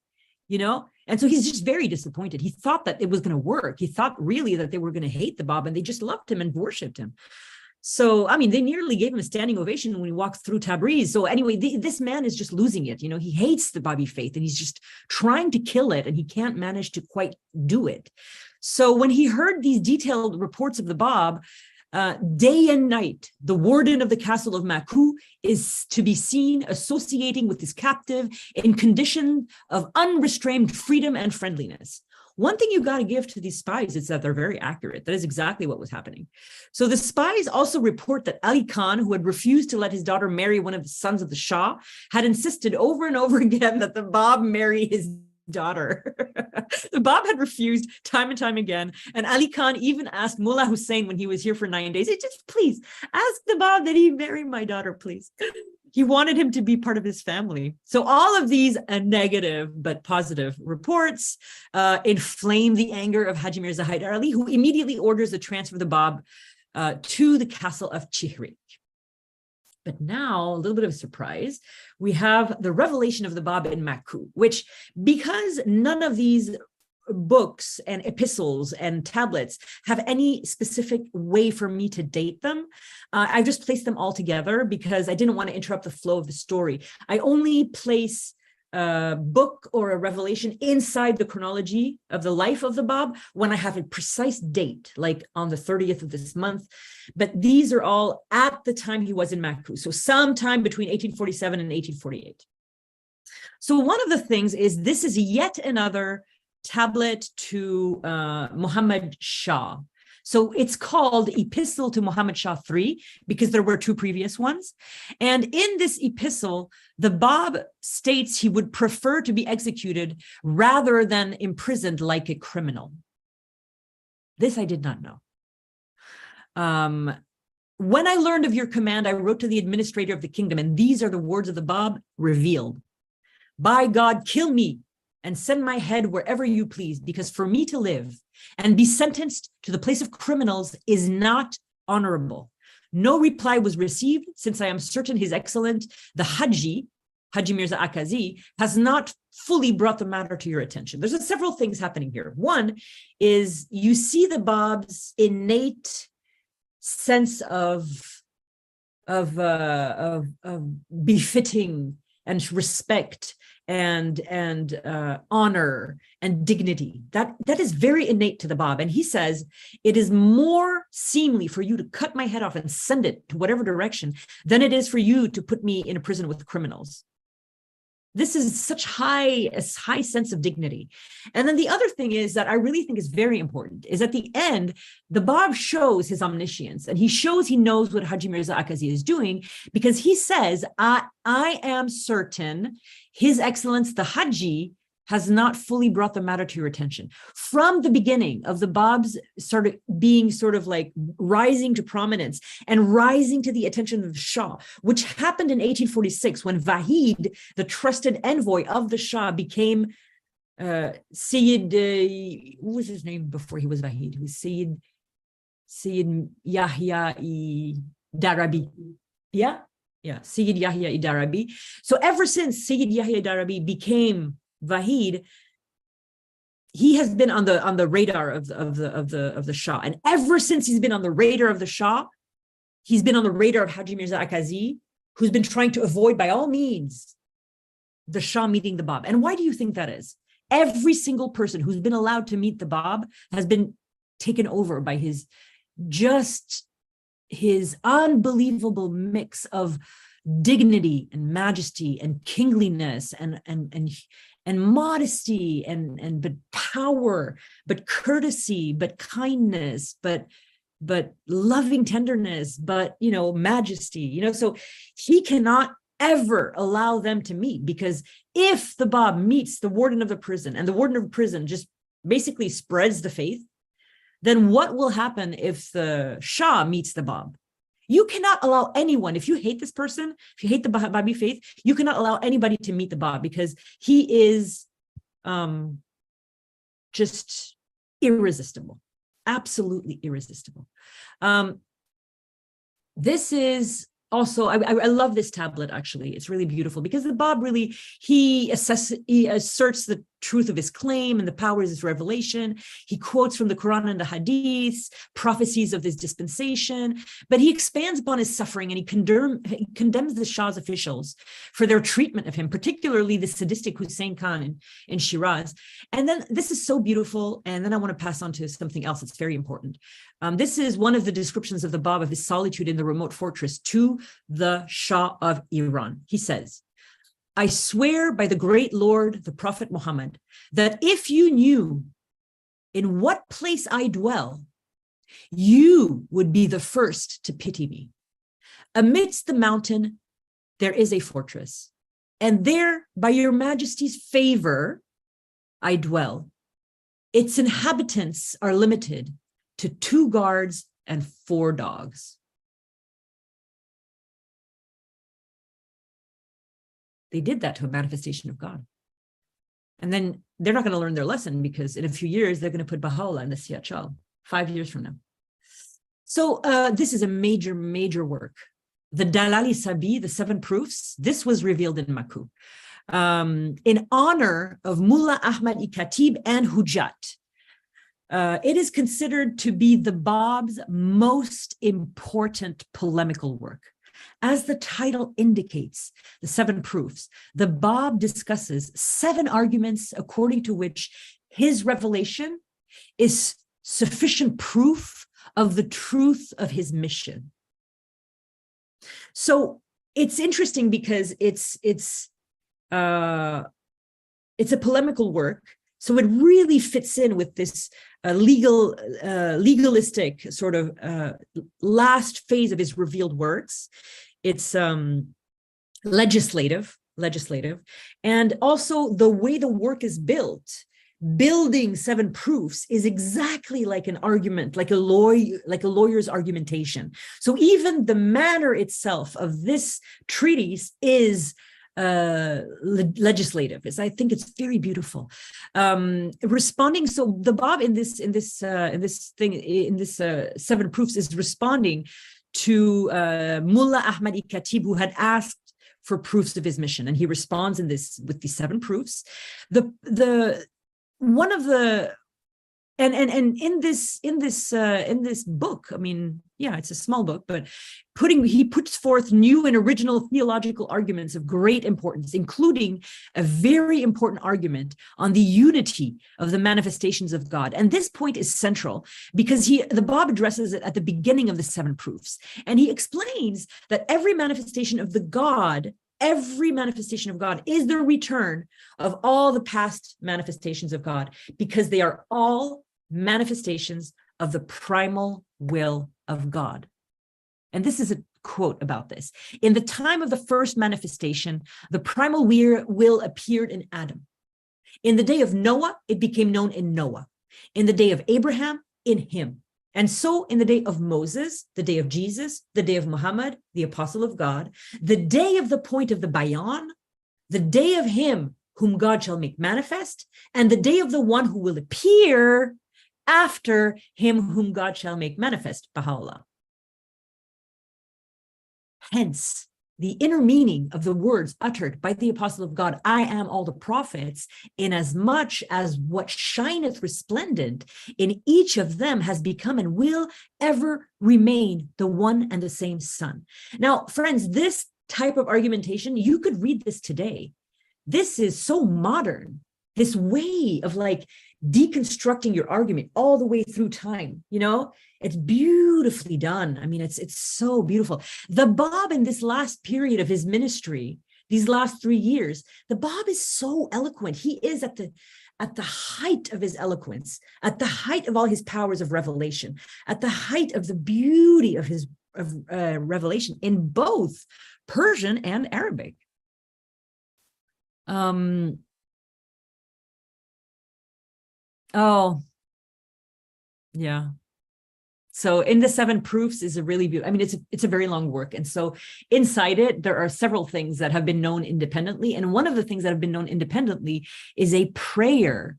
And so he's just very disappointed. He thought that it was going to work. He thought really that they were going to hate the Bab and they just loved him and worshipped him. So, I mean, they nearly gave him a standing ovation when he walked through Tabriz. So anyway, this man is just losing it. He hates the Babi faith and he's just trying to kill it and he can't manage to quite do it. So when he heard these detailed reports of the Bab, day and night, the warden of the castle of Maku is to be seen associating with his captive in condition of unrestrained freedom and friendliness. One thing you got to give to these spies is that they're very accurate. That is exactly what was happening. So the spies also report that Ali Khan, who had refused to let his daughter marry one of the sons of the Shah, had insisted over and over again that the Bab marry his daughter. The Bab had refused time and time again. And Ali Khan even asked Mullah Husayn when he was here for 9 days, just please ask the Bab that he marry my daughter, please. He wanted him to be part of his family. So all of these negative but positive reports inflame the anger of Haji Mirza Haidar Ali, who immediately orders the transfer of the Bab to the castle of Chihriq. But now, a little bit of a surprise, we have the revelation of the Bab in Maku, which, because none of these books and epistles and tablets have any specific way for me to date them, I just placed them all together because I didn't want to interrupt the flow of the story. I only place a book or a revelation inside the chronology of the life of the Bab when I have a precise date, like on the 30th of this month. But these are all at the time he was in Maku, so sometime between 1847 and 1848. So one of the things is this is yet another tablet to Muhammad Shah. So it's called Epistle to Muhammad Shah III because there were two previous ones. And in this epistle, the Bab states he would prefer to be executed rather than imprisoned like a criminal. This I did not know. When I learned of your command, I wrote to the administrator of the kingdom, and these are the words of the Bab revealed. By God, kill me and send my head wherever you please, because for me to live and be sentenced to the place of criminals is not honorable. No reply was received, since I am certain His Excellent, the Haji Mirza Akazi, has not fully brought the matter to your attention. There's several things happening here. One is you see the Bab's innate sense of befitting and respect and honor and dignity. That is very innate to the Bab. And he says, it is more seemly for you to cut my head off and send it to whatever direction than it is for you to put me in a prison with criminals. This is such a high sense of dignity. And then the other thing is that I really think is very important is at the end, the Bab shows his omniscience and he shows he knows what Haji Mirza Akazi is doing, because he says, I am certain His Excellence, the Haji, has not fully brought the matter to your attention. From the beginning of the Babs started being sort of like rising to prominence and rising to the attention of the Shah, which happened in 1846 when Vahid, the trusted envoy of the Shah, became Sayyid, what was his name before he was Vahid? He was Sayyid Yahya Darabi. Yeah, Sayyid Yahya Darabi. So ever since Sayyid Yahya Darabi became Vahid, he has been on the radar of the Shah, and ever since he's been on the radar of the Shah, he's been on the radar of Haji Mirza Akazi, who's been trying to avoid by all means the Shah meeting the Bab. And why do you think that is? Every single person who's been allowed to meet the Bab has been taken over by his unbelievable mix of dignity and majesty and kingliness and modesty but power, but courtesy, but kindness, but loving tenderness, but majesty, so he cannot ever allow them to meet, because if the Bab meets the warden of the prison and the warden of the prison just basically spreads the faith, then what will happen if the Shah meets the Bab? You cannot allow anyone, if you hate this person, if you hate the Babi faith, you cannot allow anybody to meet the Bab, because he is just irresistible, absolutely irresistible. This is also, I love this tablet, actually. It's really beautiful because the Bab really, he asserts the truth of his claim and the powers of his revelation. He quotes from the Quran and the Hadiths, prophecies of this dispensation, but he expands upon his suffering, and he condemns the Shah's officials for their treatment of him, particularly the sadistic Hussein Khan in Shiraz. And then this is so beautiful. And then I want to pass on to something else that's very important. This is one of the descriptions of the Bab, of his solitude in the remote fortress to the Shah of Iran. He says, "I swear by the great Lord, the Prophet Muhammad, that if you knew in what place I dwell, you would be the first to pity me. Amidst the mountain, there is a fortress, and there, by your majesty's favor, I dwell. Its inhabitants are limited to 2 guards and 4 dogs." They did that to a manifestation of God. And then they're not going to learn their lesson, because in a few years, they're going to put Baha'u'llah in the Siyachal, 5 years from now. So this is a major, major work. The Dalali Sabi, the 7 proofs, this was revealed in Maku in honor of Mullah Ahmad-i-Khatib and Hujat. It is considered to be the Bab's most important polemical work. As the title indicates, the 7 proofs, the Bab discusses 7 arguments according to which his revelation is sufficient proof of the truth of his mission. So it's interesting because it's a polemical work. So it really fits in with this legalistic sort of last phase of his revealed works. It's legislative, and also the way the work is built. Building 7 proofs is exactly like an argument, like a lawyer's argumentation. So even the manner itself of this treatise is legislative. I think it's very beautiful. Responding, so the Bab in this 7 proofs is responding to Mullah Ahmad-i-Khatib, who had asked for proofs of his mission, and he responds with these 7 proofs. And in this book, I mean, yeah, it's a small book, but he puts forth new and original theological arguments of great importance, including a very important argument on the unity of the manifestations of God. And this point is central because the Bab addresses it at the beginning of the 7 proofs. And he explains that every manifestation of God is the return of all the past manifestations of God, because they are all manifestations of the primal will of God. And this is a quote about this. "In the time of the first manifestation, the primal will appeared in Adam. In the day of Noah, it became known in Noah. In the day of Abraham, in him. And so in the day of Moses, the day of Jesus, the day of Muhammad, the apostle of God, the day of the point of the Bayan, the day of him whom God shall make manifest, and the day of the one who will appear after him whom God shall make manifest, Baha'u'llah. Hence, the inner meaning of the words uttered by the apostle of God, I am all the prophets, inasmuch as what shineth resplendent in each of them has become and will ever remain the one and the same sun. Now, friends, this type of argumentation, you could read this today. This is so modern, this way of like deconstructing your argument all the way through time, you know, it's beautifully done. I mean, it's so beautiful. The Bab in this last period of his ministry, these last 3 years, the Bab is so eloquent. He is at the height of his eloquence, at the height of all his powers of revelation, at the height of the beauty of his revelation in both Persian and Arabic. Oh, yeah. So in the 7 proofs is a really beautiful, I mean, it's a very long work. And so inside it, there are several things that have been known independently. And one of the things that have been known independently is a prayer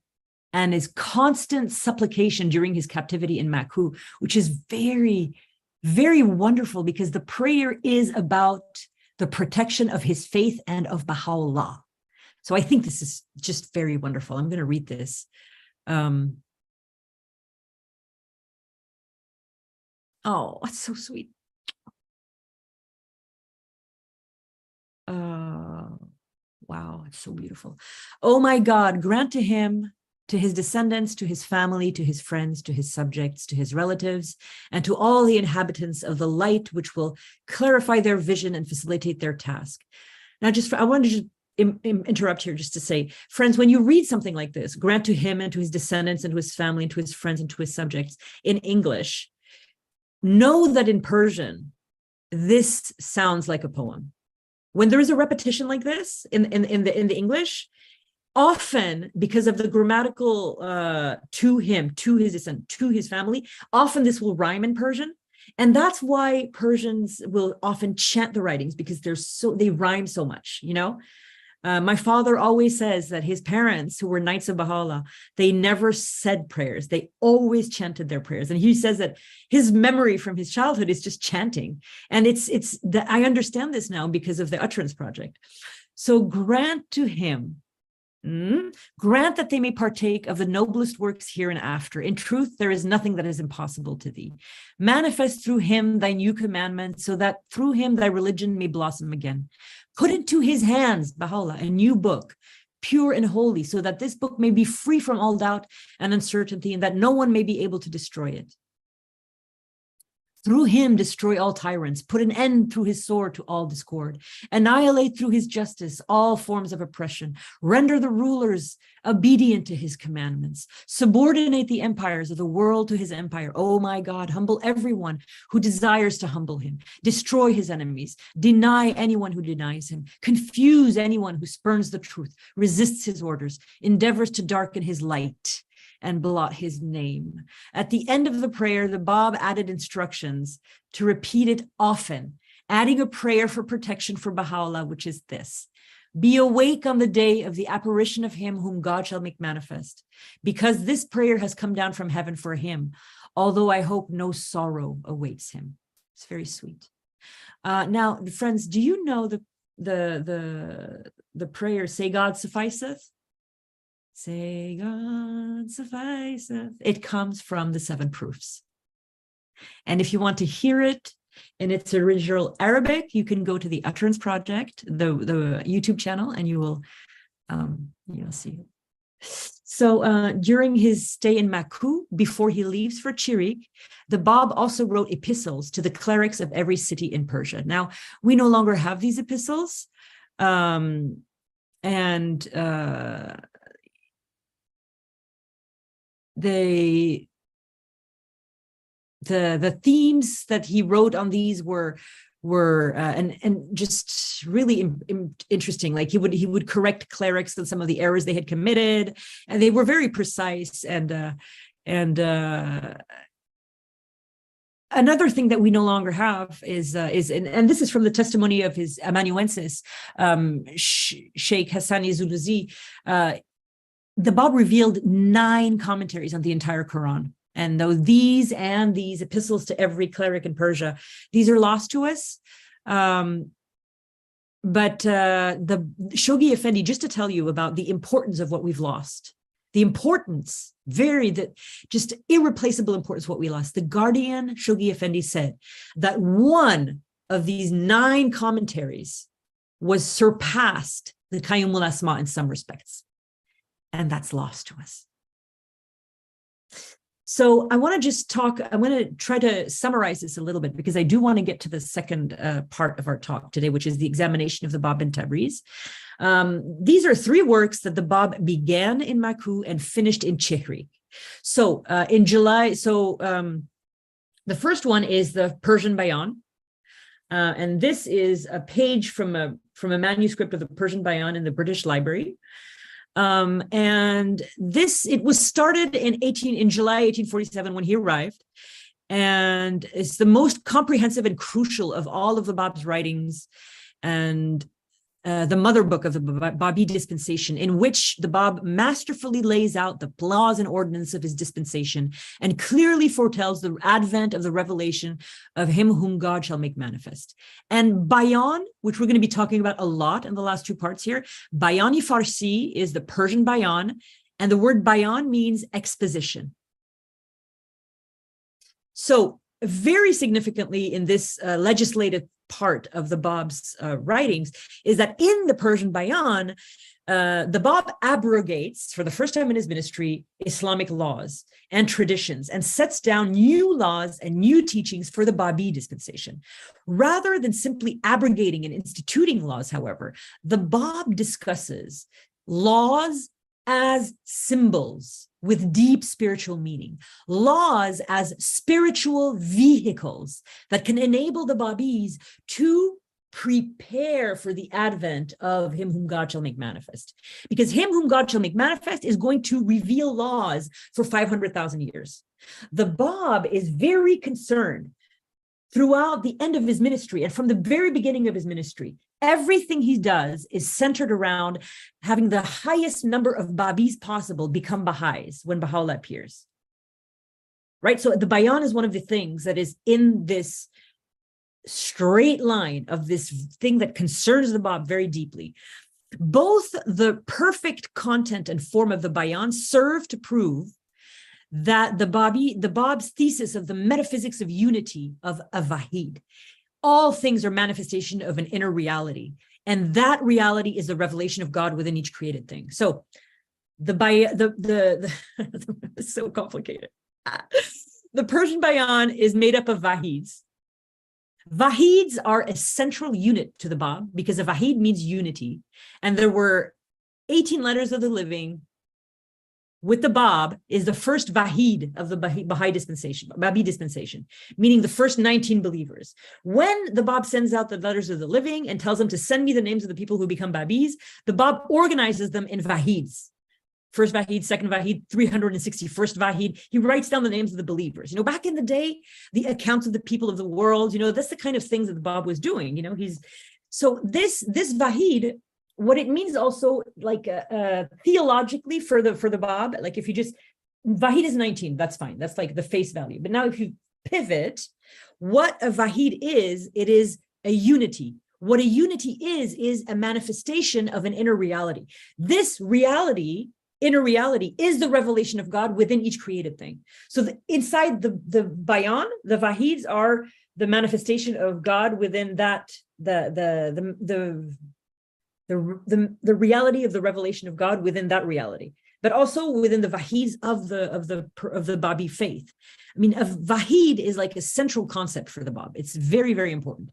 and his constant supplication during his captivity in Maku, which is very, very wonderful because the prayer is about the protection of his faith and of Baha'u'llah. So I think this is just very wonderful. I'm going to read this. Oh, that's so sweet. Wow, it's so beautiful. Oh my God, grant to him, to his descendants, to his family, to his friends, to his subjects, to his relatives, and to all the inhabitants of the light, which will clarify their vision and facilitate their task. Now, I wanted to interrupt here just to say, friends, when you read something like this, grant to him and to his descendants and to his family and to his friends and to his subjects in English, know that in Persian, this sounds like a poem. When there is a repetition like this in the English, often because of the grammatical to him, to his descendant, to his family, often this will rhyme in Persian. And that's why Persians will often chant the writings because they rhyme so much, you know? My father always says that his parents, who were Knights of Baha'u'llah, they never said prayers. They always chanted their prayers. And he says that his memory from his childhood is just chanting. And I understand this now because of the Utterance Project. So grant to him, grant that they may partake of the noblest works here and after. In truth, there is nothing that is impossible to thee. Manifest through him thy new commandment, so that through him thy religion may blossom again. Put into his hands, Baha'u'llah, a new book, pure and holy, so that this book may be free from all doubt and uncertainty, and that no one may be able to destroy it. Through him destroy all tyrants, put an end through his sword to all discord, annihilate through his justice all forms of oppression, render the rulers obedient to his commandments, subordinate the empires of the world to his empire. Oh my God, humble everyone who desires to humble him, destroy his enemies, deny anyone who denies him, confuse anyone who spurns the truth, resists his orders, endeavors to darken his light, and blot his name. At the end of the prayer, the Bab added instructions to repeat it often, adding a prayer for protection for Baha'u'llah, which is this: be awake on the day of the apparition of him whom God shall make manifest, because this prayer has come down from heaven for him, although I hope no sorrow awaits him. It's very sweet. Now, friends, do you know the prayer, say God sufficeth? Say God sufficeth. It comes from the 7 proofs. And if you want to hear it in its original Arabic, you can go to the Utterance Project, the YouTube channel, and you'll see it. So during his stay in Maku, before he leaves for Chihriq, the Bab also wrote epistles to the clerics of every city in Persia. Now, we no longer have these epistles, the themes that he wrote on these were and just really interesting. Like he would correct clerics on some of the errors they had committed, and they were very precise. And another thing that we no longer have is and this is from the testimony of his amanuensis, Sheikh Hassani Zuluzi. The Bab revealed 9 commentaries on the entire Quran. And though these epistles to every cleric in Persia, these are lost to us. But the Shoghi Effendi, just to tell you about the importance of what we've lost, the importance, just irreplaceable importance of what we lost. The Guardian Shoghi Effendi said that one of these 9 commentaries was surpassed the Qayyum al-Asma in some respects. And that's lost to us. So I want to try to summarize this a little bit, because I do want to get to the second part of our talk today, which is the examination of the Bab in Tabriz. These are 3 works that the Bab began in Maku and finished in Chihriq. So in July, the first one is the Persian Bayan. And this is a page from a manuscript of the Persian Bayan in the British Library. And it was started in July 1847 when he arrived, and it's the most comprehensive and crucial of all of the Bab's writings, and the mother book of the Babi dispensation, in which the Bab masterfully lays out the laws and ordinance of his dispensation and clearly foretells the advent of the revelation of him whom God shall make manifest. And Bayan, which we're going to be talking about a lot in the last 2 parts here, Bayani Farsi is the Persian Bayan, and the word Bayan means exposition. So very significantly in this legislative part of the Bab's writings is that in the Persian Bayan, the Bab abrogates, for the first time in his ministry, Islamic laws and traditions, and sets down new laws and new teachings for the Babi dispensation. Rather than simply abrogating and instituting laws, however, the Bab discusses laws as symbols with deep spiritual meaning, laws as spiritual vehicles that can enable the Babis to prepare for the advent of him whom God shall make manifest. Because him whom God shall make manifest is going to reveal laws for 500,000 years. The Bab is very concerned throughout the end of his ministry and from the very beginning of his ministry. Everything he does is centered around having the highest number of Babis possible become Baha'is when Baha'u'llah appears. Right? So the Bayan is one of the things that is in this straight line of this thing that concerns the Bab very deeply. Both the perfect content and form of the Bayan serve to prove that the Bab's thesis of the metaphysics of unity of a Vahid. All things are manifestation of an inner reality, and that reality is the revelation of God within each created thing. So it's so complicated. The Persian Bayan is made up of Vahids. Vahids are a central unit to the Bab, because a Vahid means unity, and there were 18 letters of the living. With the Bab is the first Vahid of the Baha'i dispensation, Babi dispensation, meaning the first 19 believers. When the Bab sends out the letters of the living and tells them to send me the names of the people who become Babis, the Bab organizes them in Vahids. First Vahid, second Vahid, 361st Vahid. He writes down the names of the believers. Back in the day, the accounts of the people of the world, that's the kind of things that the Bab was doing. So this Vahid, what it means also, like theologically for the Bab, like if you just, Vahid is 19, that's fine. That's like the face value. But now if you pivot, what a Vahid is, it is a unity. What a unity is a manifestation of an inner reality. This reality, inner reality, is the revelation of God within each created thing. So inside the Bayan, the Vahids are the manifestation of God within that, the reality of the revelation of God within that reality, but also within the Vahids of the Babi faith. I mean, a Vahid is like a central concept for the Bab. It's very, very important.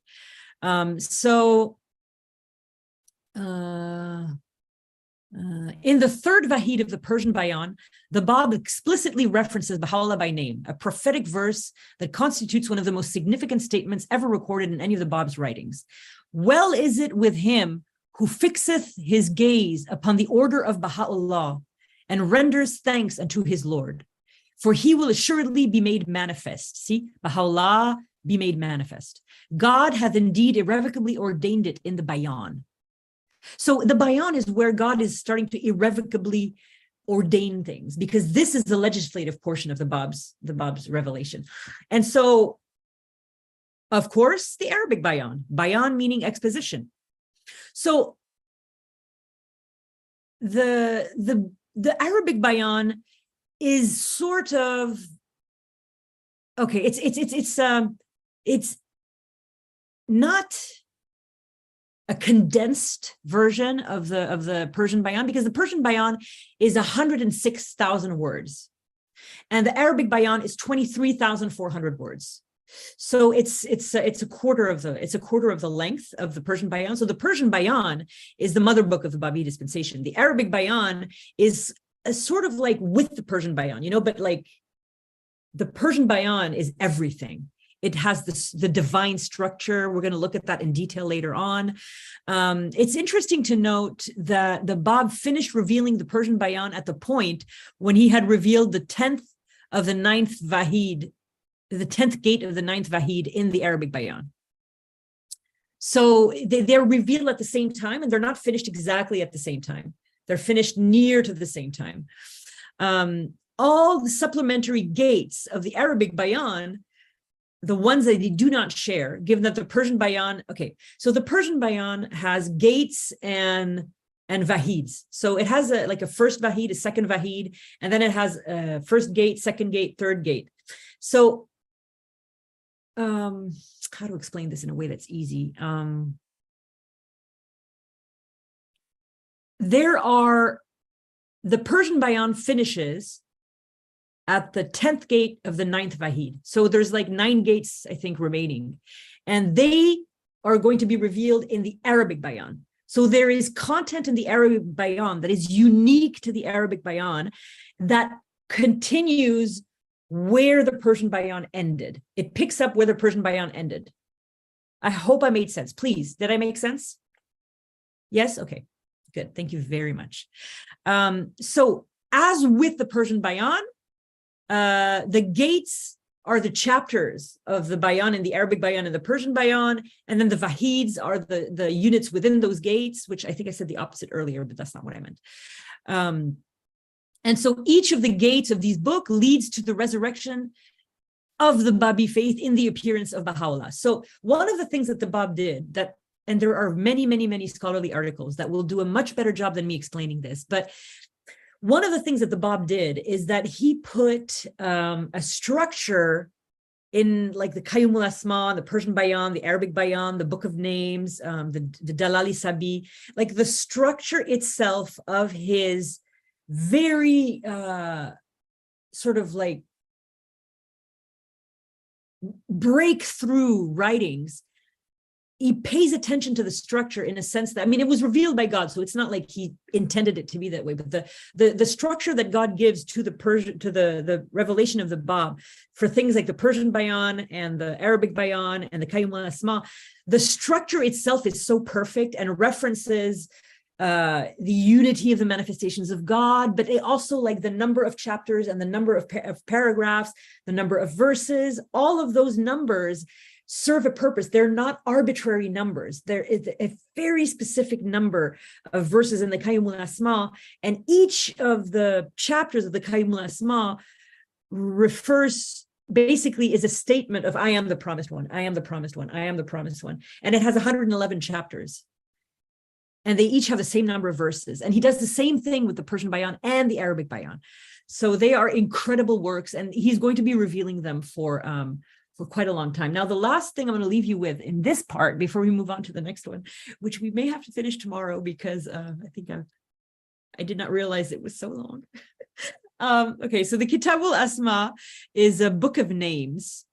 In the third Vahid of the Persian Bayan, the Bab explicitly references Baha'u'llah by name, a prophetic verse that constitutes one of the most significant statements ever recorded in any of the Bab's writings. Well is it with him who fixeth his gaze upon the order of Baha'u'llah and renders thanks unto his Lord, for he will assuredly be made manifest. See, Baha'u'llah be made manifest. God hath indeed irrevocably ordained it in the Bayan. So the Bayan is where God is starting to irrevocably ordain things, because this is the legislative portion of the Bab's revelation. And so, of course, the Arabic Bayan, Bayan meaning exposition. So the Arabic Bayan is sort of, okay, it's not a condensed version of the Persian Bayan, because the Persian Bayan is 106,000 words, and the Arabic Bayan is 23,400 words. So it's a quarter of the length of the Persian Bayan. So the Persian Bayan is the mother book of the Babi dispensation. The Arabic Bayan is a sort of like with the Persian Bayan, but like the Persian Bayan is everything. It has the divine structure. We're going to look at that in detail later on. It's interesting to note that the Bab finished revealing the Persian Bayan at the point when he had revealed the 10th of the 9th Vahid, the 10th gate of the 9th Vahid in the Arabic Bayan. So they're revealed at the same time, and they're not finished exactly at the same time. They're finished near to the same time. All the supplementary gates of the Arabic Bayan, the ones that they do not share, given that the Persian Bayan, okay, so the Persian Bayan has gates and Vahids. So it has a first Vahid, a second Vahid, and then it has a first gate, second gate, third gate. So how to explain this in a way that's easy? The Persian Bayan finishes at the 10th gate of the 9th Vahid. So there's like 9 gates, I think, remaining. And they are going to be revealed in the Arabic Bayan. So there is content in the Arabic Bayan that is unique to the Arabic Bayan that continues where the Persian Bayan ended. It picks up where the Persian Bayan ended. I hope I made sense. Please, did I make sense? Yes? Okay, good. Thank you very much. So as with the Persian Bayan, the gates are the chapters of the Bayan in the Arabic Bayan and the Persian Bayan, and then the Vahids are the units within those gates, which I think I said the opposite earlier, but that's not what I meant. And so each of the gates of these books leads to the resurrection of the Babi faith in the appearance of Baha'u'llah. So one of the things that the Bab did, and there are many, many, many scholarly articles that will do a much better job than me explaining this, but one of the things that the Bab did is that he put a structure in like the Qayyum al-Asma, the Persian Bayan, the Arabic Bayan, the Book of Names, the Dalali Sabi, like the structure itself of his very sort of like breakthrough writings. He pays attention to the structure in a sense that, I mean, it was revealed by God, so it's not like he intended it to be that way, but the structure that God gives to the revelation of the Bab for things like the Persian Bayan and the Arabic Bayan and the Qayyum al-Asma, the structure itself is so perfect and references the unity of the manifestations of God, but it also like the number of chapters and the number of paragraphs, the number of verses, all of those numbers serve a purpose. They're not arbitrary numbers. There is a very specific number of verses in the Qayyum al-Asma, and each of the chapters of the Qayyum al-Asma refers, basically is a statement of I am the promised one, I am the promised one, I am the promised one. And it has 111 chapters. And they each have the same number of verses. And he does the same thing with the Persian Bayan and the Arabic Bayan. So they are incredible works, and he's going to be revealing them for quite a long time. Now, the last thing I'm going to leave you with in this part before we move on to the next one, which we may have to finish tomorrow because I think I did not realize it was so long. Okay, so the Kitab al-Asma is a book of names.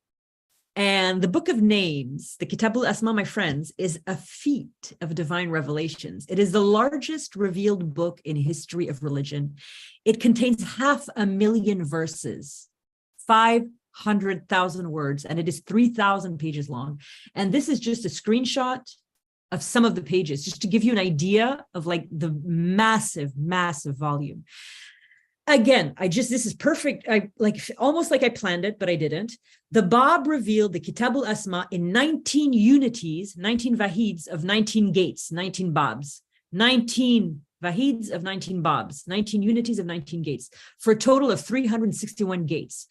And the Book of Names, the Kitab al-Asma, my friends, is a feat of divine revelations. It is the largest revealed book in history of religion. It contains 500,000 verses, 500,000 words, and it is 3,000 pages long. And this is just a screenshot of some of the pages, just to give you an idea of like the massive, massive volume. Again, this is perfect. I almost like I planned it, but I didn't. The Bab revealed the Kitab al-Asma in 19 unities, 19 wahids of 19 gates, 19 babs, 19 wahids of 19 babs, 19 unities of 19 gates, for a total of 361 gates.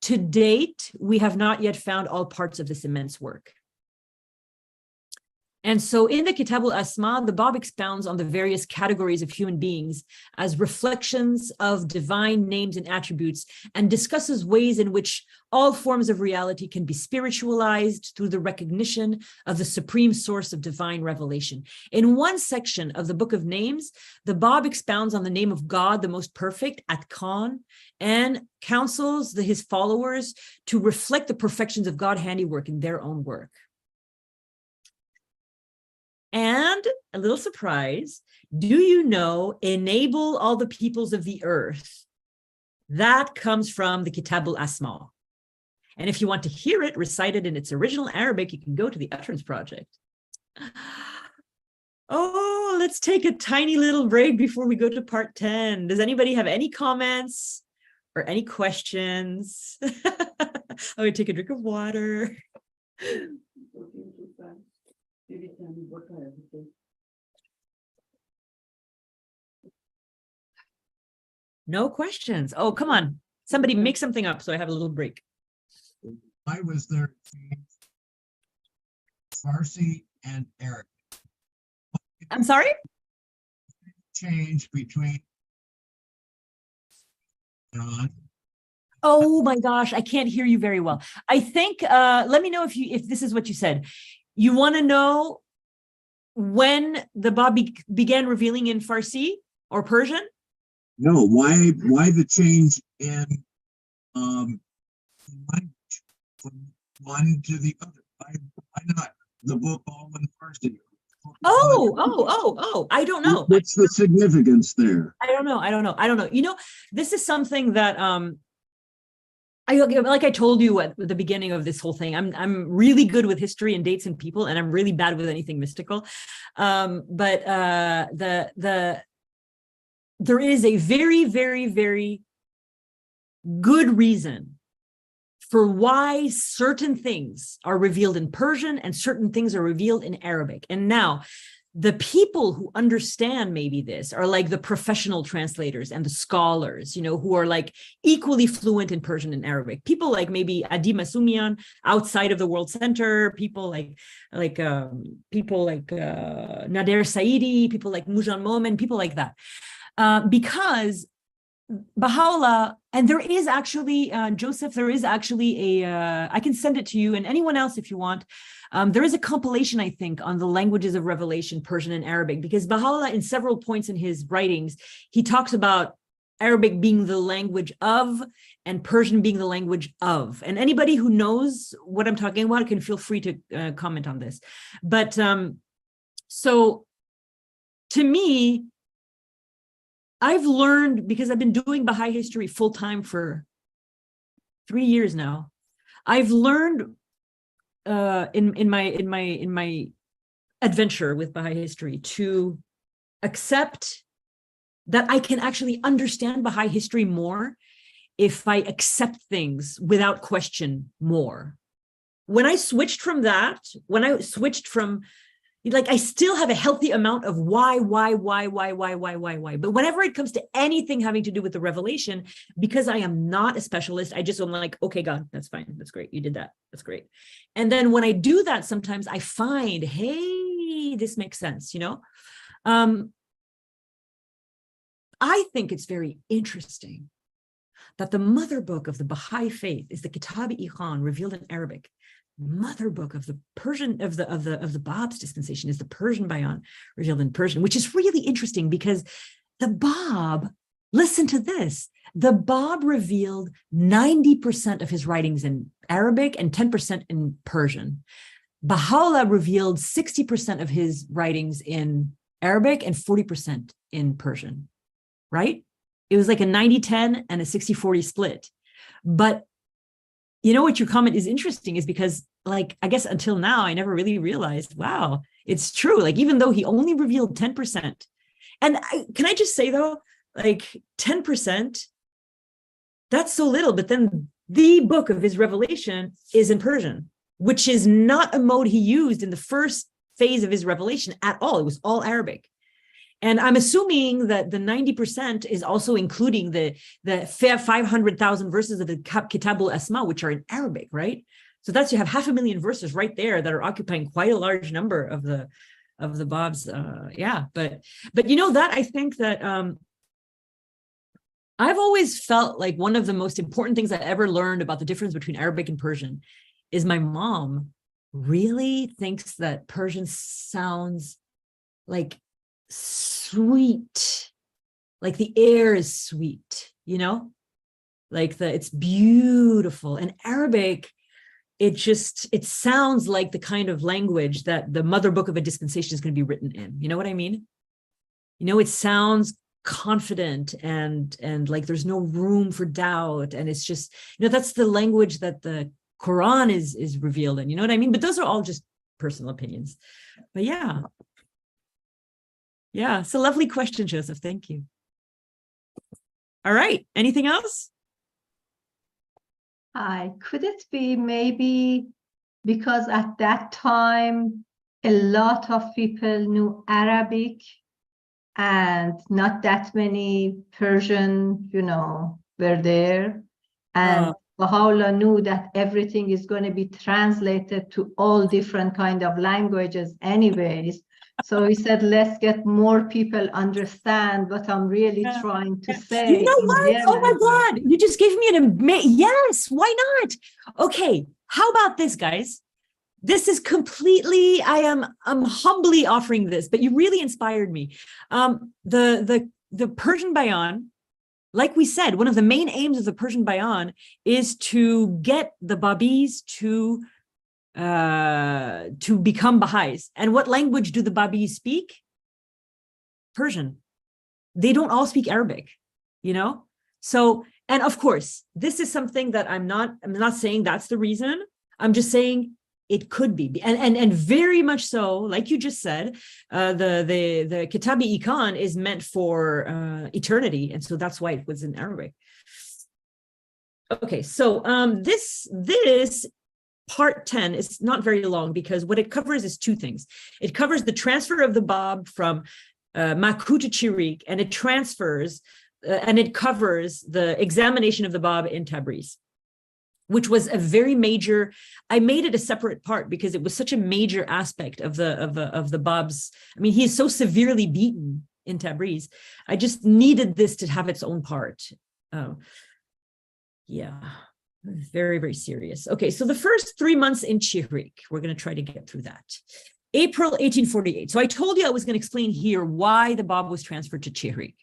To date, we have not yet found all parts of this immense work. And so in the Kitab al-Asma, the Bab expounds on the various categories of human beings as reflections of divine names and attributes, and discusses ways in which all forms of reality can be spiritualized through the recognition of the supreme source of divine revelation. In one section of the Book of Names, the Bab expounds on the name of God, the most perfect, Atqan, and counsels his followers to reflect the perfections of God's handiwork in their own work. And a little surprise, do you know, enable all the peoples of the earth? That comes from the Kitab al-Asma. And if you want to hear it recited in its original Arabic, you can go to the Utterance Project. Oh, let's take a tiny little break before we go to part 10. Does anybody have any comments or any questions? I'm going to take a drink of water. No questions. Oh, come on. Somebody make something up so I have a little break. Why was there Farsi and Arabic? I'm sorry? Change between Oh my gosh, I can't hear you very well. I think let me know if this is what you said. You want to know when the Bab began revealing in Farsi or Persian? No, why the change in language from one to the other? Why not the book all in Farsi? Oh, I don't know. What's the significance there? I don't know. You know, this is something that like I told you at the beginning of this whole thing, I'm really good with history and dates and people, and I'm really bad with anything mystical. But there is a very, very, very good reason for why certain things are revealed in Persian and certain things are revealed in Arabic. And now, the people who understand maybe this are like the professional translators and the scholars, you know, who are like equally fluent in Persian and Arabic. People like maybe Adi Masumian outside of the World Center, people like Nader Saidi, people like Mujan Momen, people like that. Because Baha'u'llah, and there is actually, Joseph, there is actually I can send it to you and anyone else if you want. There is a compilation, I think, on the languages of revelation, Persian and Arabic, because Baha'u'llah, in several points in his writings, he talks about Arabic being the language of and Persian being the language of. And anybody who knows what I'm talking about can feel free to comment on this. But so to me, I've learned, because I've been doing Baha'i history full time for 3 years now. I've learned in my adventure with Baha'i history to accept that I can actually understand Baha'i history more if I accept things without question more. When I switched from that, like, I still have a healthy amount of why. But whenever it comes to anything having to do with the revelation, because I am not a specialist, I just am like, okay, God, that's fine. That's great. You did that. That's great. And then when I do that, sometimes I find, hey, this makes sense, you know? I think it's very interesting that the mother book of the Baha'i faith is the Kitab-i-Iqan, revealed in Arabic. Mother book of the Persian of the Bab's dispensation is the Persian Bayan, revealed in Persian, which is really interesting because the Bab, listen to this, the Bab revealed 90% of his writings in Arabic and 10% in Persian. Baha'u'llah revealed 60% of his writings in Arabic and 40% in Persian, right? It was like a 90-10 and a 60-40 split. But you know what your comment is interesting is because, like, I guess until now, I never really realized, wow, it's true. Like, even though he only revealed 10%. And can I just say, though, like 10%, that's so little. But then the book of his revelation is in Persian, which is not a mode he used in the first phase of his revelation at all. It was all Arabic. And I'm assuming that the 90% is also including the 500,000 verses of the Kitabul Asma, which are in Arabic, right? So that's, you have 500,000 verses right there that are occupying quite a large number of the Bab's. But you know that I think that I've always felt like one of the most important things I ever learned about the difference between Arabic and Persian is my mom really thinks that Persian sounds like sweet, like the air is sweet, you know, like it's beautiful. And Arabic, it sounds like the kind of language that the mother book of a dispensation is going to be written in. You know what I mean? You know, it sounds confident and like there's no room for doubt. And it's just, you know, that's the language that the Quran is revealed in. You know what I mean? But those are all just personal opinions. But yeah. Yeah, it's a lovely question, Joseph. Thank you. All right. Anything else? Could it be maybe because at that time, a lot of people knew Arabic and not that many Persian, you know, were there. And Baha'u'llah knew that everything is going to be translated to all different kind of languages anyways. So he said, let's get more people understand what I'm really trying to say. You know what? Oh my God. You just gave me yes, why not? Okay, how about this, guys? This is completely, I'm humbly offering this, but you really inspired me. The Persian Bayan, like we said, one of the main aims of the Persian Bayan is to get the Babis to become Baha'is. And what language do the Babis speak? Persian. They don't all speak Arabic, you know? So, and of course, this is something that I'm not saying that's the reason. I'm just saying it could be. And very much so, like you just said, the Kitab-i Ikan is meant for eternity. And so that's why it was in Arabic. Okay, so this Part 10 is not very long because what it covers is two things. It covers the transfer of the Bab from Maku to Chihriq, and it transfers and it covers the examination of the Bab in Tabriz, which was a very major. I made it a separate part because it was such a major aspect of the Bab's. I mean, he is so severely beaten in Tabriz. I just needed this to have its own part. Yeah. Very, very serious. Okay, so the first 3 months in Chihriq, we're going to try to get through that. April 1848. So I told you I was going to explain here why the Bab was transferred to Chihriq.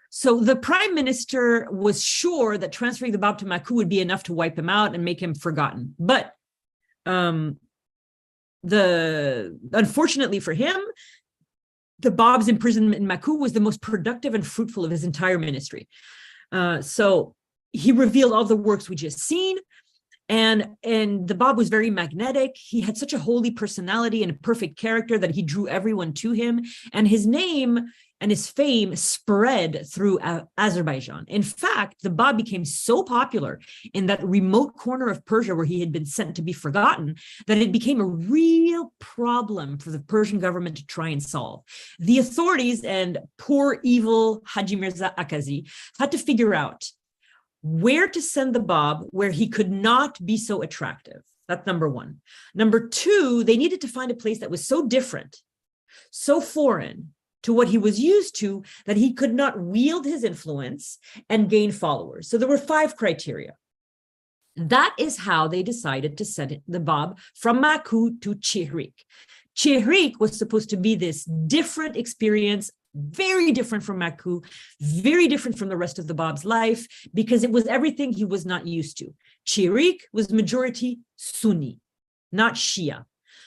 So the prime minister was sure that transferring the Bab to Maku would be enough to wipe him out and make him forgotten. But unfortunately for him, the Bab's imprisonment in Maku was the most productive and fruitful of his entire ministry. So he revealed all the works we just seen, and the Bab was very magnetic. He had such a holy personality and a perfect character that he drew everyone to him, and his name and his fame spread through Azerbaijan. In fact, the Bab became so popular in that remote corner of Persia where he had been sent to be forgotten that it became a real problem for the Persian government to try and solve. The authorities and poor, evil Haji Mirza Akazi had to figure out where to send the Bab where he could not be so attractive. That's number one. Number two, they needed to find a place that was so different, so foreign to what he was used to, that he could not wield his influence and gain followers. So there were 5 criteria. That is how they decided to send the Bab from Maku to Chihriq. Chihriq was supposed to be this different experience very different from Maku, very different from the rest of the Bab's life, because it was everything he was not used to. Chihriq was majority Sunni, not Shia.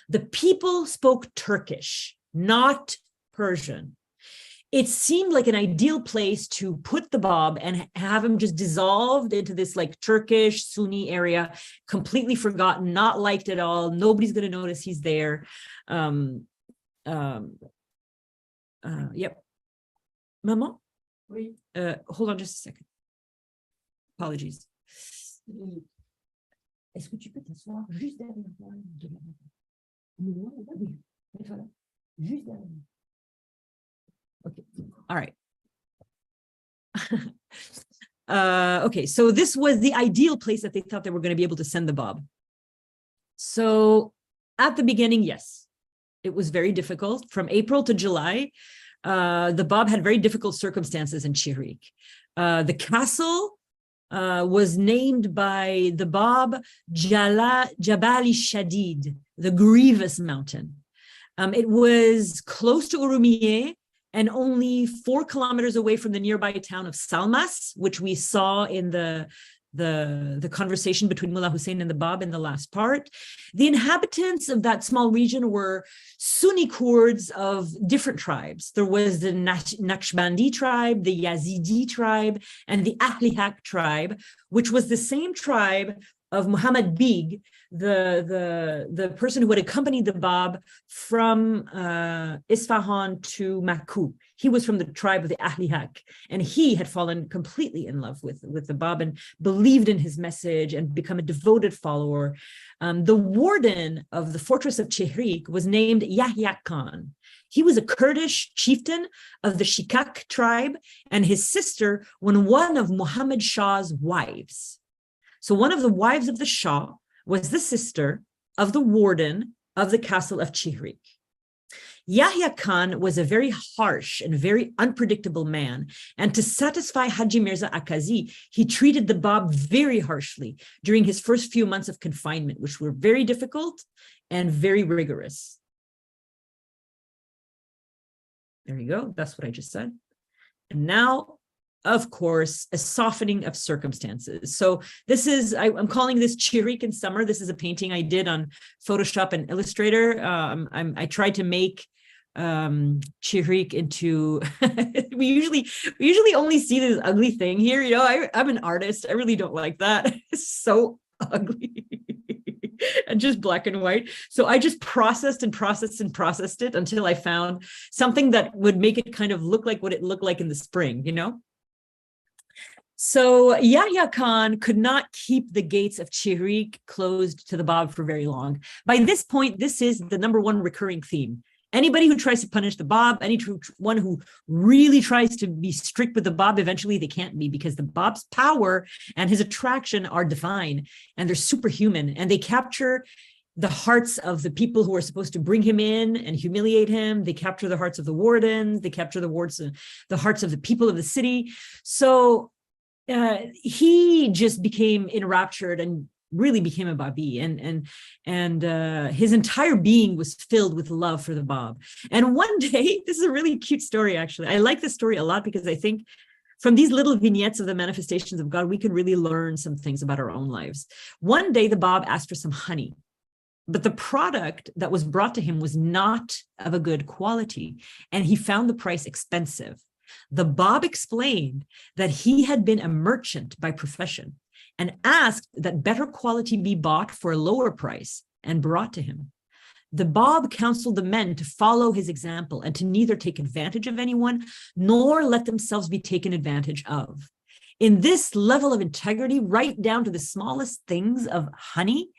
The people spoke Turkish, not Persian. It seemed like an ideal place to put the Bab and have him just dissolved into this like Turkish Sunni area, completely forgotten, not liked at all. Nobody's going to notice he's there. Yep. Maman? Oui. Hold on just a second. Apologies. Est-ce que tu peux t'asseoir juste derrière moi? Juste derrière moi. Okay. All right. Okay, so this was the ideal place that they thought they were going to be able to send the Bab. So at the beginning, yes, it was very difficult. From April to July, the Bab had very difficult circumstances in Chihriq. The castle was named by the Bab Jabali Shadid, the grievous mountain. It was close to Urumiyyih and only 4 kilometers away from the nearby town of Salmas, which we saw in the conversation between Mullah Husayn and the Bab in the last part. The inhabitants of that small region were Sunni Kurds of different tribes. There was the Naqshbandi tribe, the Yazidi tribe, and the Ahlihak tribe, which was the same tribe of Muhammad Beg, the person who had accompanied the Bab from Isfahan to Maku. He was from the tribe of the Ahlihak, and he had fallen completely in love with the Bab and believed in his message and become a devoted follower. The warden of the fortress of Chihriq was named Yahya Khan. He was a Kurdish chieftain of the Shikak tribe, and his sister was one of Muhammad Shah's wives. So one of the wives of the Shah was the sister of the warden of the castle of Chihriq. Yahya Khan was a very harsh and very unpredictable man, and to satisfy Haji Mirza Akazi, he treated the Bab very harshly during his first few months of confinement, which were very difficult and very rigorous. There you go. That's what I just said. And now, of course, a softening of circumstances. So this is, I'm calling this Chihriq in summer. This is a painting I did on Photoshop and Illustrator. I tried to make Chihriq into, we usually only see this ugly thing here. You know, I'm an artist. I really don't like that. It's so ugly. And just black and white. So I just processed it until I found something that would make it kind of look like what it looked like in the spring, you know? So Yahya Khan could not keep the gates of Chihriq closed to the Bab for very long. By this point, this is the #1 recurring theme. Anybody who tries to punish the Bab, anyone who really tries to be strict with the Bab, eventually they can't be, because the Bab's power and his attraction are divine and they're superhuman, and they capture the hearts of the people who are supposed to bring him in and humiliate him. They capture the hearts of the wardens. They capture the hearts of the people of the city. So he just became enraptured and really became a Babi, and his entire being was filled with love for the Bab. And one day, this is a really cute story, actually. I like this story a lot because I think from these little vignettes of the manifestations of God, we can really learn some things about our own lives. One day, the Bab asked for some honey, but the product that was brought to him was not of a good quality, and he found the price expensive. The Bab explained that he had been a merchant by profession and asked that better quality be bought for a lower price and brought to him. The Bab counseled the men to follow his example and to neither take advantage of anyone nor let themselves be taken advantage of. In this level of integrity, right down to the smallest things of honey,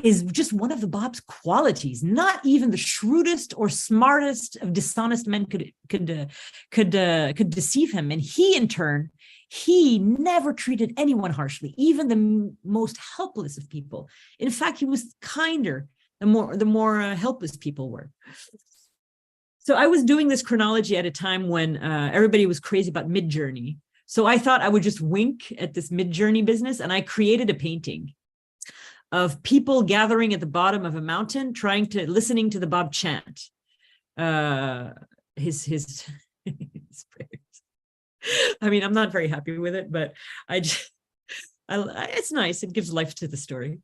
is just one of the Bab's qualities. Not even the shrewdest or smartest of dishonest men could deceive him. And he, in turn, he never treated anyone harshly, even the most helpless of people. In fact, he was kinder the more helpless people were. So I was doing this chronology at a time when everybody was crazy about Midjourney. So I thought I would just wink at this Midjourney business, and I created a painting of people gathering at the bottom of a mountain, listening to the Bab chant. his prayers. I mean, I'm not very happy with it, but it's nice. It gives life to the story.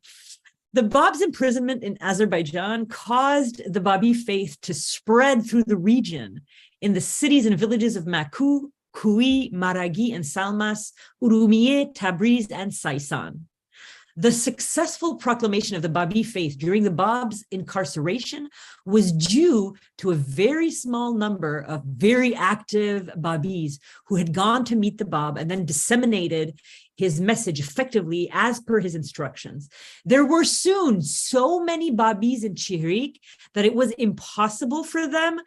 The Bab's imprisonment in Azerbaijan caused the Babi faith to spread through the region in the cities and villages of Maku, Kui, Maragi, and Salmas, Urumiyyih, Tabriz, and Saysan. The successful proclamation of the Babi faith during the Bab's incarceration was due to a very small number of very active Babis who had gone to meet the Bab and then disseminated his message effectively as per his instructions. There were soon so many Babis in Chihriq that it was impossible for them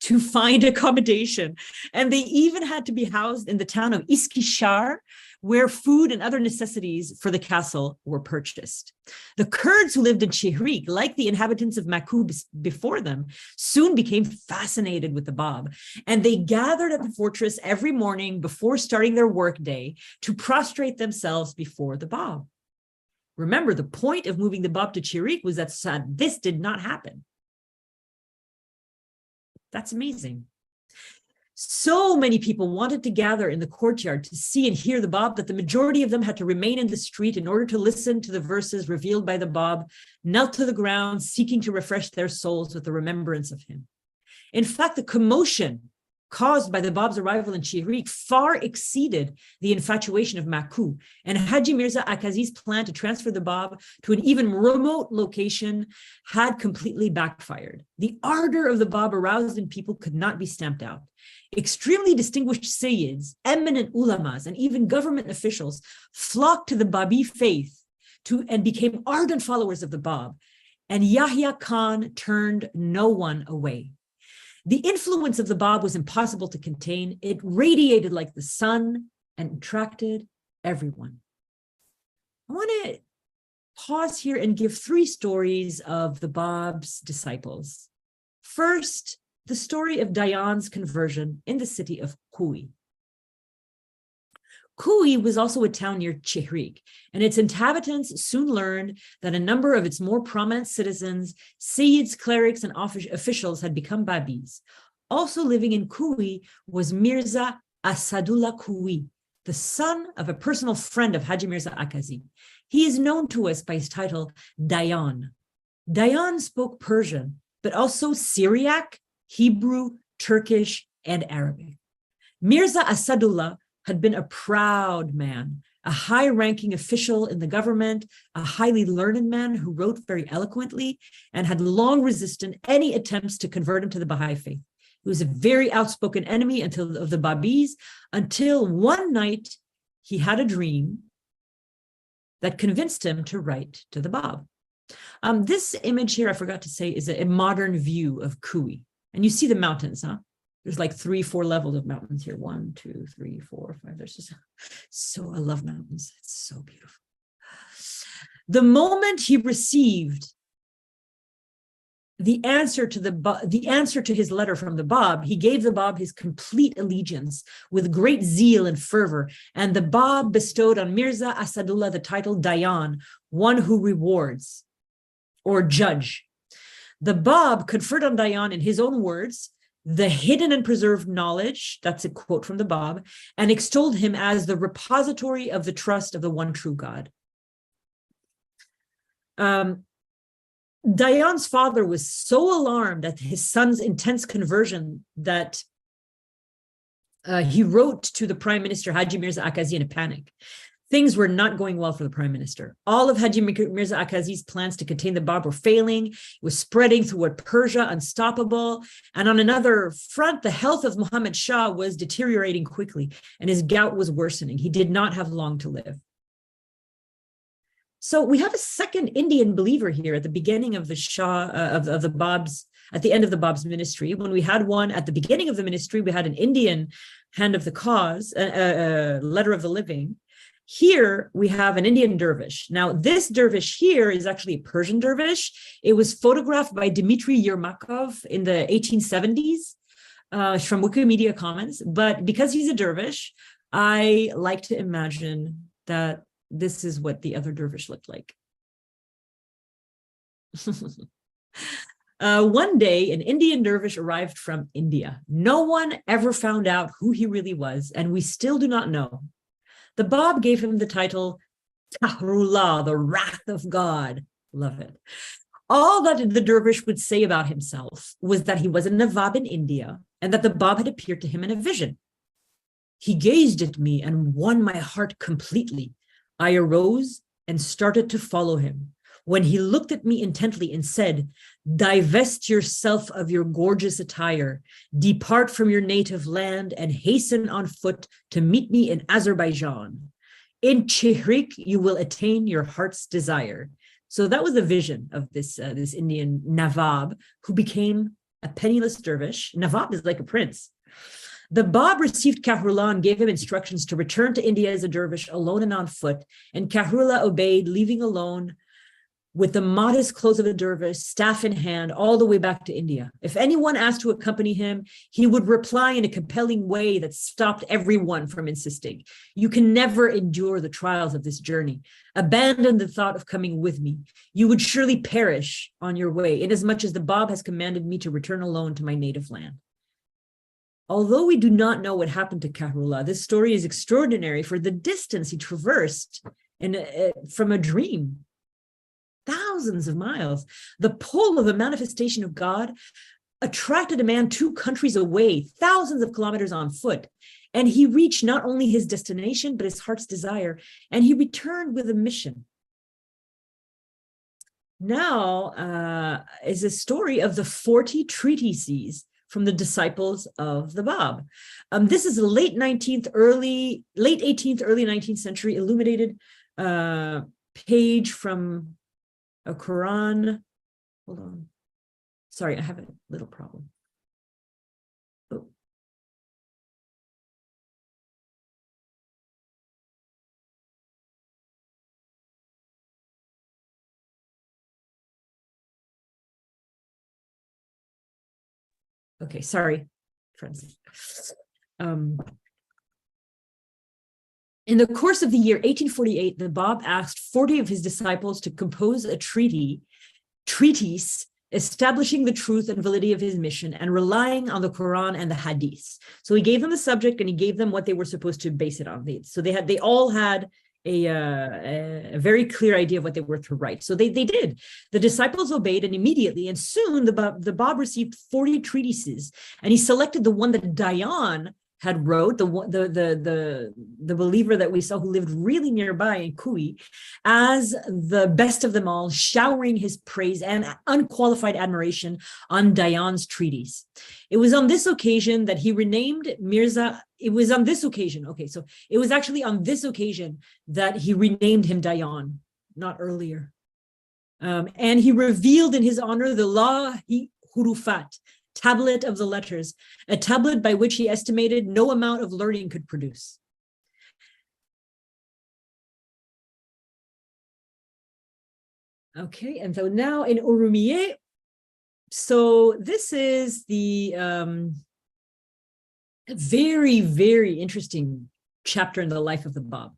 to find accommodation. And they even had to be housed in the town of Iskishar, where food and other necessities for the castle were purchased. The Kurds who lived in Chihriq, like the inhabitants of Maku before them, soon became fascinated with the Bab, and they gathered at the fortress every morning before starting their workday to prostrate themselves before the Bab. Remember, the point of moving the Bab to Chihriq was that this did not happen. That's amazing. So many people wanted to gather in the courtyard to see and hear the Bab that the majority of them had to remain in the street in order to listen to the verses revealed by the Bab, knelt to the ground, seeking to refresh their souls with the remembrance of him. In fact, the commotion caused by the Bab's arrival in Chihriq far exceeded the infatuation of Maku, and Haji Mirza Akazi's plan to transfer the Bab to an even remote location had completely backfired. The ardor of the Bab aroused in people could not be stamped out. Extremely distinguished Sayyids, eminent ulamas, and even government officials flocked to the Babi faith and became ardent followers of the Bab, and Yahya Khan turned no one away. The influence of the Bab was impossible to contain. It radiated like the sun and attracted everyone. I want to pause here and give 3 stories of the Bab's disciples. First, the story of Dayyan's conversion in the city of Kui. Kui was also a town near Chihriq, and its inhabitants soon learned that a number of its more prominent citizens, Sayyids, clerics, and officials had become Babis. Also living in Kui was Mirza Asadullah Kui, the son of a personal friend of Haji Mirza Akazi. He is known to us by his title, Dayyan. Dayyan spoke Persian, but also Syriac, Hebrew, Turkish, and Arabic. Mirza Asadullah had been a proud man, a high-ranking official in the government, a highly learned man who wrote very eloquently, and had long resisted any attempts to convert him to the Baha'i faith. He was a very outspoken enemy of the Babis, until one night he had a dream that convinced him to write to the Bab. This image here, I forgot to say, is a modern view of Kui. And you see the mountains, huh? There's like 3-4 levels of mountains here. 1, 2, 3, 4, 5. There's just I love mountains. It's so beautiful. The moment he received the answer to his letter from the Bab, he gave the Bab his complete allegiance with great zeal and fervor, and the Bab bestowed on Mirza Asadullah the title Dayyan, one who rewards, or judge. The Bab conferred on Dayyan, in his own words, the hidden and preserved knowledge, that's a quote from the Bab, and extolled him as the repository of the trust of the one true God. Dayyan's father was so alarmed at his son's intense conversion that he wrote to the Prime Minister, Haji Mirza Akazi, in a panic. Things were not going well for the Prime Minister. All of Haji Mirza Akazi's plans to contain the Bab were failing. It was spreading throughout Persia, unstoppable. And on another front, the health of Muhammad Shah was deteriorating quickly, and his gout was worsening. He did not have long to live. So we have a second Indian believer here at the beginning of the Shah, of the Bab's, at the end of the Bab's ministry. When we had one at the beginning of the ministry, we had an Indian hand of the cause, letter of the living. Here we have an Indian dervish. Now, this dervish here is actually a Persian dervish. It was photographed by Dmitry Yermakov in the 1870s from Wikimedia Commons. But because he's a dervish, I like to imagine that this is what the other dervish looked like. One day, an Indian dervish arrived from India. No one ever found out who he really was, and we still do not know. The Bab gave him the title Tahrullah, the wrath of God. Love it. All that the dervish would say about himself was that he was a Nawab in India and that the Bab had appeared to him in a vision. He gazed at me and won my heart completely. I arose and started to follow him, when he looked at me intently and said, "Divest yourself of your gorgeous attire, depart from your native land and hasten on foot to meet me in Azerbaijan. In Chihriq, you will attain your heart's desire." So that was the vision of this Indian Nawab, who became a penniless dervish. Nawab is like a prince. The Bab received Kahrullah and gave him instructions to return to India as a dervish, alone and on foot. And Kahrullah obeyed, leaving alone with the modest clothes of a dervish, staff in hand, all the way back to India. If anyone asked to accompany him, he would reply in a compelling way that stopped everyone from insisting. "You can never endure the trials of this journey. Abandon the thought of coming with me. You would surely perish on your way, inasmuch as the Bab has commanded me to return alone to my native land." Although we do not know what happened to Kahrullah, this story is extraordinary for the distance he traversed from a dream. Thousands of miles. The pull of the manifestation of God attracted a man 2 countries away, thousands of kilometers on foot. And he reached not only his destination, but his heart's desire. And he returned with a mission. Now is a story of the 40 treatises from the disciples of the Bab. This is a late 18th, early 19th century illuminated page from a Quran. Hold on. Sorry, I have a little problem. Oh. Okay, sorry, friends. In the course of the year 1848, the Bab asked 40 of his disciples to compose a treatise establishing the truth and validity of his mission and relying on the Quran and the Hadith. So he gave them the subject and he gave them what they were supposed to base it on. They all had a very clear idea of what they were to write. So they did. The disciples obeyed, and immediately, and soon the Bab received 40 treatises, and he selected the one that Dayyan had wrote, the believer that we saw who lived really nearby in Kui, as the best of them all, showering his praise and unqualified admiration on Dayyan's treatise. It was on this occasion that he renamed Mirza. It was on this occasion. Okay, so it was actually on this occasion that he renamed him Dayyan, not earlier. And he revealed in his honor the Lahi Hurufat, tablet of the letters, a tablet by which he estimated no amount of learning could produce. Okay, and so now in Urumiyyih, so this is the very, very interesting chapter in the life of the Bab.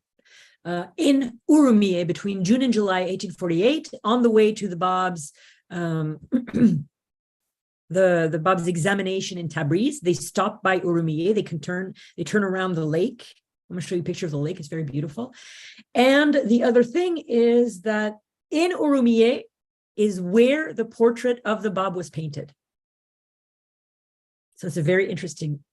In Urumiyyih, between June and July 1848, on the way to the Bab's the Bab's examination in Tabriz, they stop by Urumiyyih. They turn around the lake. I'm going to show you a picture of the lake. It's very beautiful. And the other thing is that in Urumiyyih is where the portrait of the Bab was painted. So it's a very interesting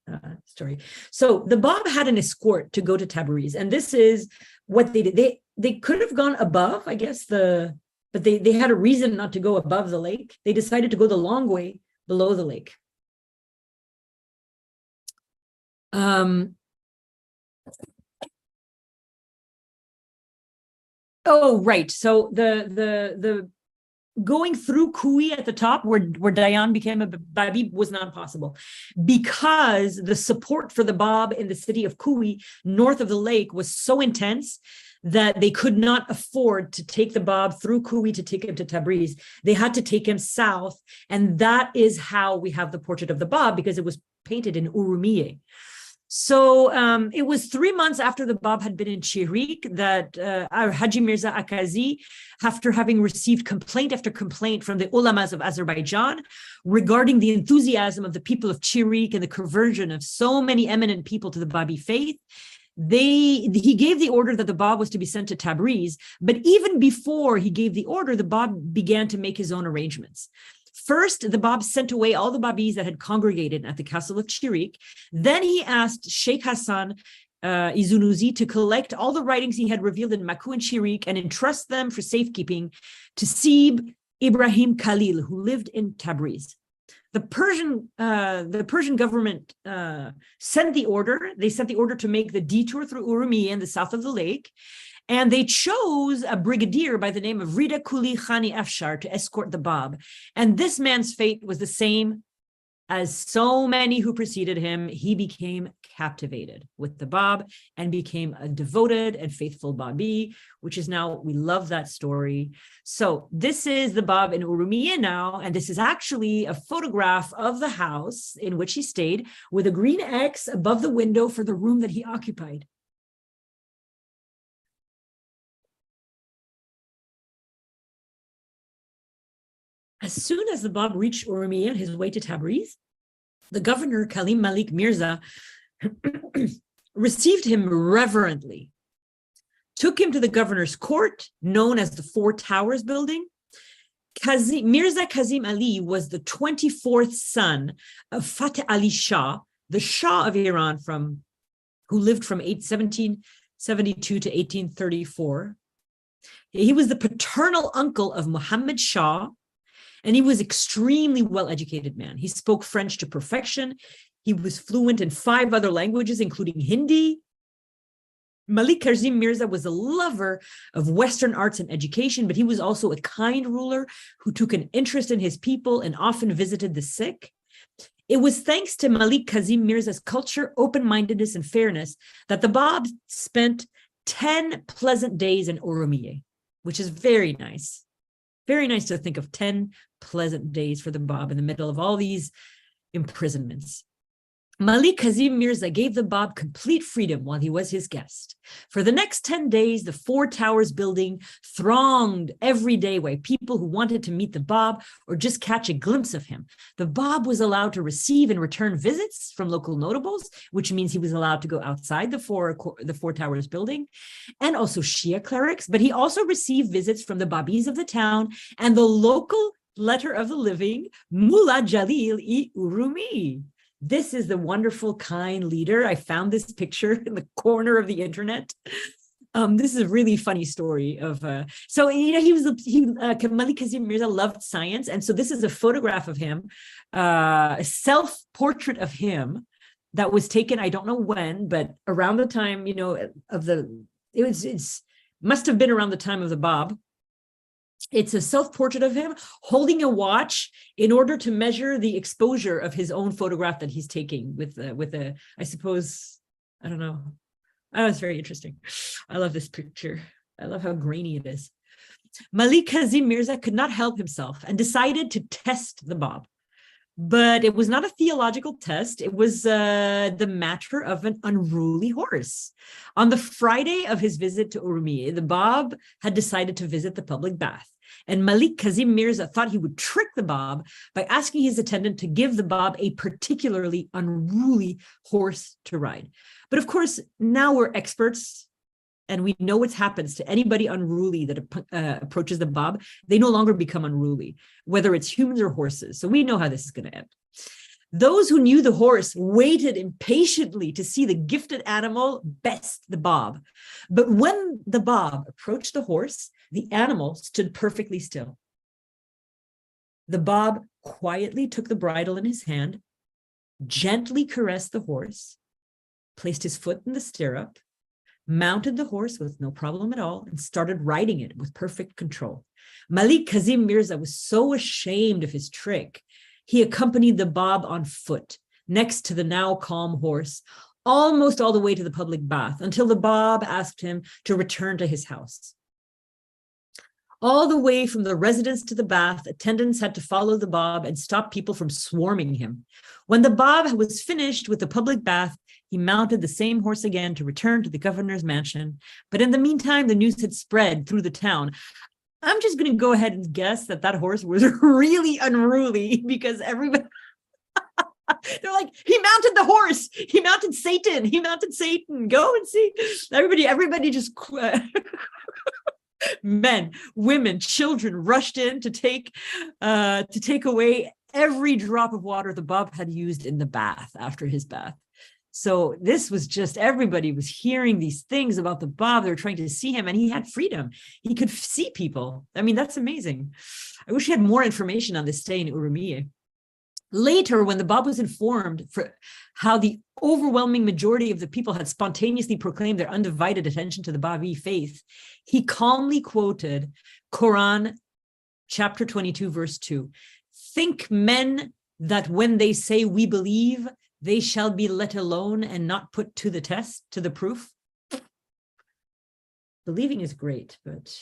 story. So the Bab had an escort to go to Tabriz, and this is what they did. They could have gone above, I guess, but they had a reason not to go above the lake. They decided to go the long way below the lake. Oh, right. So the going through Kui at the top, where Dayyan became a Babi, was not possible because the support for the Bab in the city of Kui, north of the lake, was so intense that they could not afford to take the Bab through Kui to take him to Tabriz. They had to take him south, and that is how we have the portrait of the Bab, because it was painted in Urumiyyih. So it was 3 months after the Bab had been in Chihriq that Haji Mirza Akazi, after having received complaint after complaint from the ulamas of Azerbaijan regarding the enthusiasm of the people of Chihriq and the conversion of so many eminent people to the Babi faith, he gave the order that the Bab was to be sent to Tabriz. But even before he gave the order, the Bab began to make his own arrangements. First, the Bab sent away all the Babis that had congregated at the castle of Chihriq. Then he asked Sheikh Hassan Izunuzi to collect all the writings he had revealed in Maku and Chihriq and entrust them for safekeeping to Sib Ibrahim Khalil, who lived in Tabriz. The Persian government sent the order. They sent the order to make the detour through Urumiyyih in the south of the lake. And they chose a brigadier by the name of Rida Kuli Khani Afshar to escort the Bab. And this man's fate was the same as so many who preceded him. He became captivated with the Bab and became a devoted and faithful Babi, which is now, we love that story. So this is the Bab in Urumiyyih now, and this is actually a photograph of the house in which he stayed with a green X above the window for the room that he occupied. As soon as the Bab reached Urumiyyih on his way to Tabriz, the governor, Kalim Malik Mirza, received him reverently, took him to the governor's court, known as the Four Towers building. Mirza Kazim Ali was the 24th son of Fateh Ali Shah, the Shah of Iran, who lived from 1772 to 1834. He was the paternal uncle of Muhammad Shah, and he was extremely well-educated man. He spoke French to perfection. He was fluent in 5 other languages, including Hindi. Malik Kazim Mirza was a lover of Western arts and education, but he was also a kind ruler who took an interest in his people and often visited the sick. It was thanks to Malik Kazim Mirza's culture, open-mindedness, and fairness that the Bab spent 10 pleasant days in Urumiyyih, which is very nice. Very nice to think of 10 pleasant days for the Bab in the middle of all these imprisonments. Malik Kazim Mirza gave the Bab complete freedom while he was his guest. For the next 10 days, the Four Towers building thronged every day by people who wanted to meet the Bab or just catch a glimpse of him. The Bab was allowed to receive and return visits from local notables, which means he was allowed to go outside the Four Towers building, and also Shia clerics, but he also received visits from the Babis of the town and the local letter of the living, Mullah Jalil-i Urumiyyih. This is the wonderful, kind leader. I found this picture in the corner of the internet. This is a really funny story of, Malik Kazim Mirza loved science. And so this is a photograph of him, a self-portrait of him that was taken, I don't know when, but around the time, must have been around the time of the Bab. It's a self-portrait of him holding a watch in order to measure the exposure of his own photograph that he's taking with I suppose, I don't know. Oh, it's very interesting. I love this picture. I love how grainy it is. Malik Kazim Mirza could not help himself and decided to test the Bab. But it was not a theological test. It was the matter of an unruly horse. On the Friday of his visit to Urumiyyih, the Bab had decided to visit the public bath. And Malik Kazim Mirza thought he would trick the Bab by asking his attendant to give the Bab a particularly unruly horse to ride. But of course, now we're experts and we know what happens to anybody unruly that approaches the Bab. They no longer become unruly, whether it's humans or horses. So we know how this is going to end. Those who knew the horse waited impatiently to see the gifted animal best the Bab. But when the Bab approached the horse, the animal stood perfectly still. The Bab quietly took the bridle in his hand, gently caressed the horse, placed his foot in the stirrup, mounted the horse with no problem at all, and started riding it with perfect control. Malik Kazim Mirza was so ashamed of his trick, he accompanied the Bab on foot, next to the now calm horse, almost all the way to the public bath, until the Bab asked him to return to his house. All the way from the residence to the bath, attendants had to follow the Bab and stop people from swarming him. When the Bab was finished with the public bath, He mounted the same horse again to return to the governor's mansion. But in the meantime, the news had spread through the town. I'm just going to go ahead and guess that that horse was really unruly, because everybody, they're like, he mounted the horse. He mounted Satan. He mounted Satan. Go and see. Everybody just, men, women, children rushed in to take away every drop of water the Bab had used in the bath after his bath. So this was just, everybody was hearing these things about the Bab. They were trying to see him, and he had freedom. He could see people. I mean, that's amazing. I wish we had more information on this stay in Urumiyyih. Later, when the Bab was informed for how the overwhelming majority of the people had spontaneously proclaimed their undivided attention to the Babi faith, he calmly quoted Quran chapter 22, verse 2. Think men that when they say we believe, they shall be let alone and not put to the test, to the proof. Believing is great, but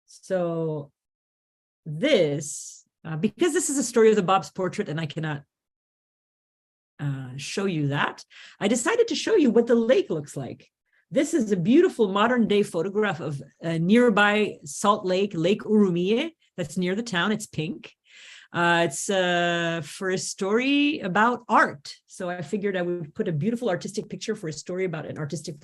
so this, because this is a story of the Bab's portrait and I cannot show you that, I decided to show you what the lake looks like. This is a beautiful modern day photograph of a nearby salt lake, Lake Urumiyyih, that's near the town. It's pink. It's for a story about art. So I figured I would put a beautiful artistic picture for a story about an artistic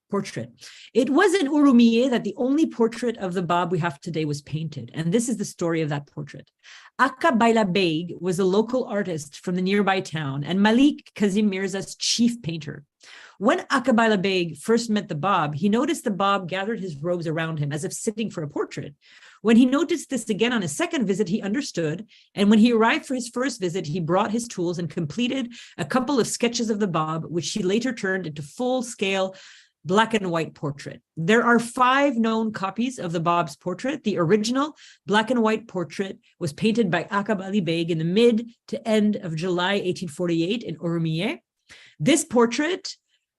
portrait. It was in Urumiyyih that the only portrait of the Bab we have today was painted. And this is the story of that portrait. Aka Bayla Beg was a local artist from the nearby town and Malik Kazim Mirza's chief painter. When Aka Bayla Beg first met the Bab, he noticed the Bab gathered his robes around him as if sitting for a portrait. When he noticed this again on his second visit, he understood. And when he arrived for his first visit, he brought his tools and completed a couple of sketches of the Bab, which he later turned into full-scale black and white portrait. There are 5 known copies of the Bab's portrait. The original black and white portrait was painted by Aka Bayla Beg in the mid to end of July 1848 in Urumiyyih. This portrait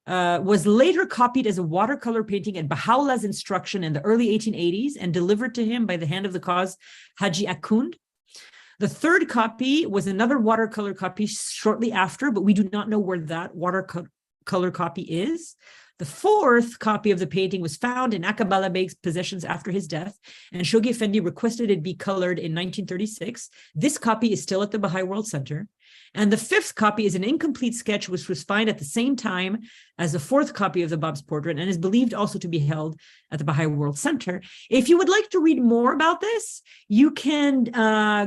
was later copied as a watercolor painting at Baha'u'llah's instruction in the early 1880s and delivered to him by the hand of the cause Haji Akund. The third copy was another watercolor copy shortly after, but we do not know where that watercolor copy is. The fourth copy of the painting was found in Aka Bayla Beg's possessions after his death, and Shoghi Effendi requested it be colored in 1936. This copy is still at the Baha'i World Center. And the fifth copy is an incomplete sketch, which was found at the same time as the fourth copy of the Bab's portrait and is believed also to be held at the Baha'i World Center. If you would like to read more about this, you can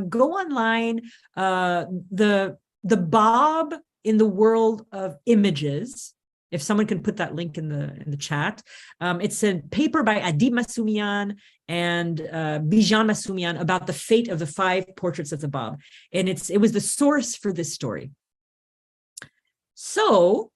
go online. The Bab in the World of Images. If someone can put that link in the chat. It's a paper by Adib Masumian and Bijan Masumian about the fate of the 5 portraits of the Bab. And it was the source for this story. So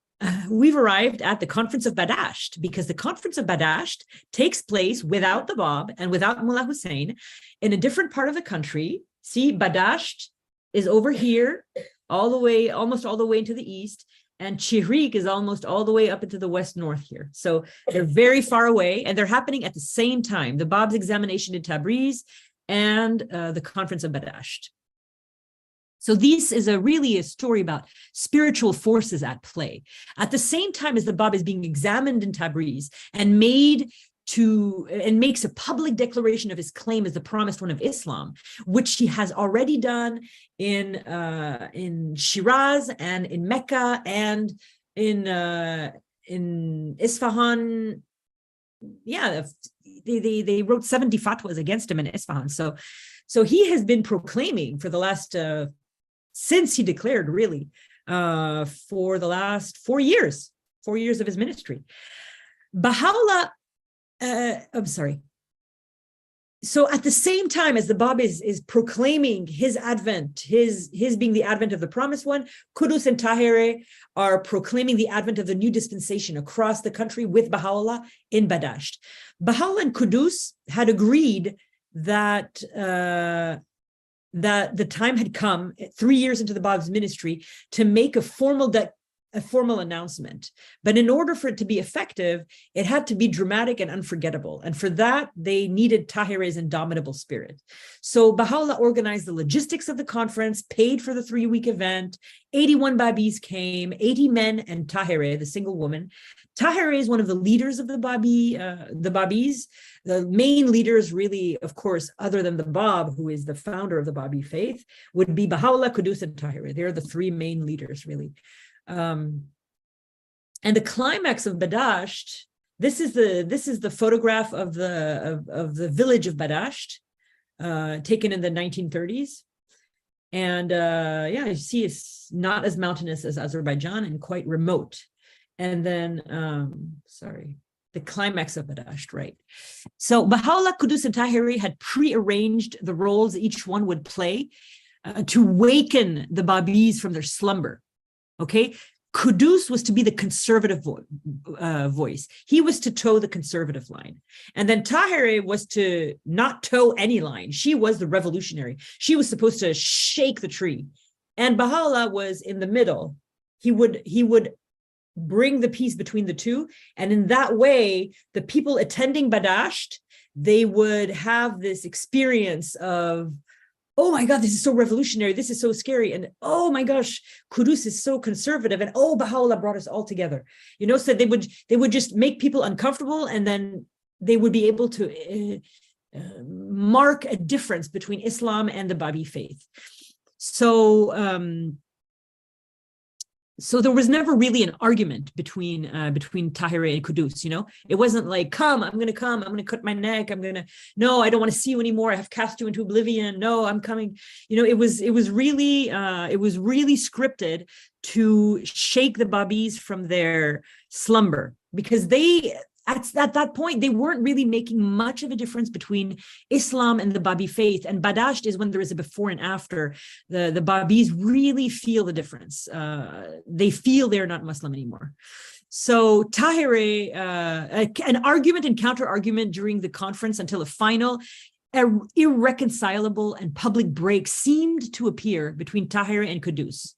we've arrived at the Conference of Badasht, because the Conference of Badasht takes place without the Bab and without Mullah Husayn in a different part of the country. See, Badasht is over here, almost all the way into the east. And Chihriq is almost all the way up into the west-north here. So they're very far away, and they're happening at the same time, the Bab's examination in Tabriz and the Conference of Badasht. So this is really a story about spiritual forces at play. At the same time as the Bab is being examined in Tabriz and makes a public declaration of his claim as the promised one of Islam, which he has already done in Shiraz and in Mecca and in Isfahan. Yeah, they wrote 70 fatwas against him in Isfahan. So he has been proclaiming for the last since he declared, really, for the last 4 years of his ministry. Baha'u'llah. I'm sorry. So at the same time as the Bab is proclaiming his advent, his being the advent of the promised one, Qudus and Tahereh are proclaiming the advent of the new dispensation across the country with Baha'u'llah in Badasht. Baha'u'llah and Qudus had agreed that the time had come 3 years into the Bab's ministry to make a formal a formal announcement. But in order for it to be effective, it had to be dramatic and unforgettable. And for that, they needed Tahereh's indomitable spirit. So Baha'u'llah organized the logistics of the conference, paid for the 3-week event. 81 Babis came, 80 men and Tahereh, the single woman. Tahereh is one of the leaders of the Babis. The main leaders, really, of course, other than the Bab, who is the founder of the Babi faith, would be Baha'u'llah, Qudus, and Tahereh. They're the 3 main leaders, really. And the climax of Badasht, this is the photograph of the village of Badasht, taken in the 1930s. And yeah, you see it's not as mountainous as Azerbaijan and quite remote. And then, the climax of Badasht, right? So Baha'u'llah, Qudus, and Tahereh had prearranged the roles each one would play to waken the Babis from their slumber, okay? Qudus was to be the conservative voice. He was to toe the conservative line. And then Tahereh was to not toe any line. She was the revolutionary. She was supposed to shake the tree. And Baha'u'llah was in the middle. He would bring the peace between the two. And in that way, the people attending Badasht, they would have this experience of, oh my God, this is so revolutionary. This is so scary. And oh my gosh, Qudus is so conservative. And oh, Baha'u'llah brought us all together. You know, so they would just make people uncomfortable, and then they would be able to mark a difference between Islam and the Babi faith. So there was never really an argument between Tahereh and Qudus, you know? It wasn't like, come, I'm going to cut my neck. No, I don't want to see you anymore. I have cast you into oblivion. No, I'm coming. You know, it was really scripted to shake the Babis from their slumber, because at that point, they weren't really making much of a difference between Islam and the Babi faith. And Badasht is when there is a before and after. The Babis really feel the difference. They feel they're not Muslim anymore. So Tahereh, an argument and counter-argument during the conference until a final, irreconcilable and public break seemed to appear between Tahereh and Qudus.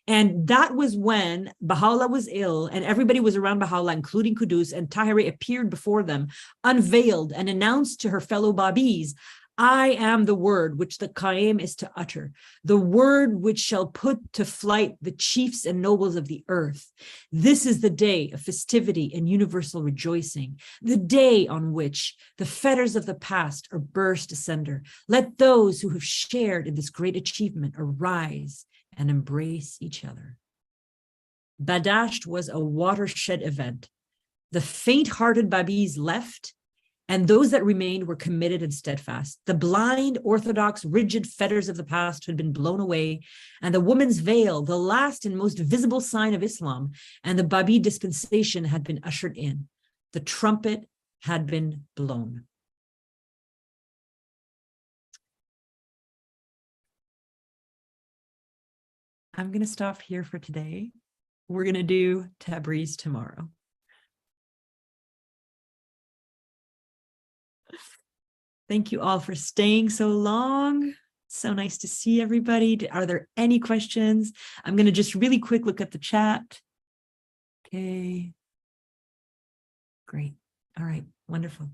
And that was when Baha'u'llah was ill and everybody was around Baha'u'llah, including Qudus, and Tahereh appeared before them, unveiled, and announced to her fellow Babis, I am the word which the Qaim is to utter, the word which shall put to flight the chiefs and nobles of the earth. This is the day of festivity and universal rejoicing, the day on which the fetters of the past are burst asunder. Let those who have shared in this great achievement arise and embrace each other. Badasht was a watershed event. The faint-hearted Babis left, and those that remained were committed and steadfast. The blind, orthodox, rigid fetters of the past had been blown away, and the woman's veil, the last and most visible sign of Islam, and the Babi dispensation had been ushered in. The trumpet had been blown. I'm going to stop here for today. We're going to do Tabriz tomorrow. Thank you all for staying so long. So nice to see everybody. Are there any questions? I'm going to just really quick look at the chat. Okay. Great. All right. Wonderful.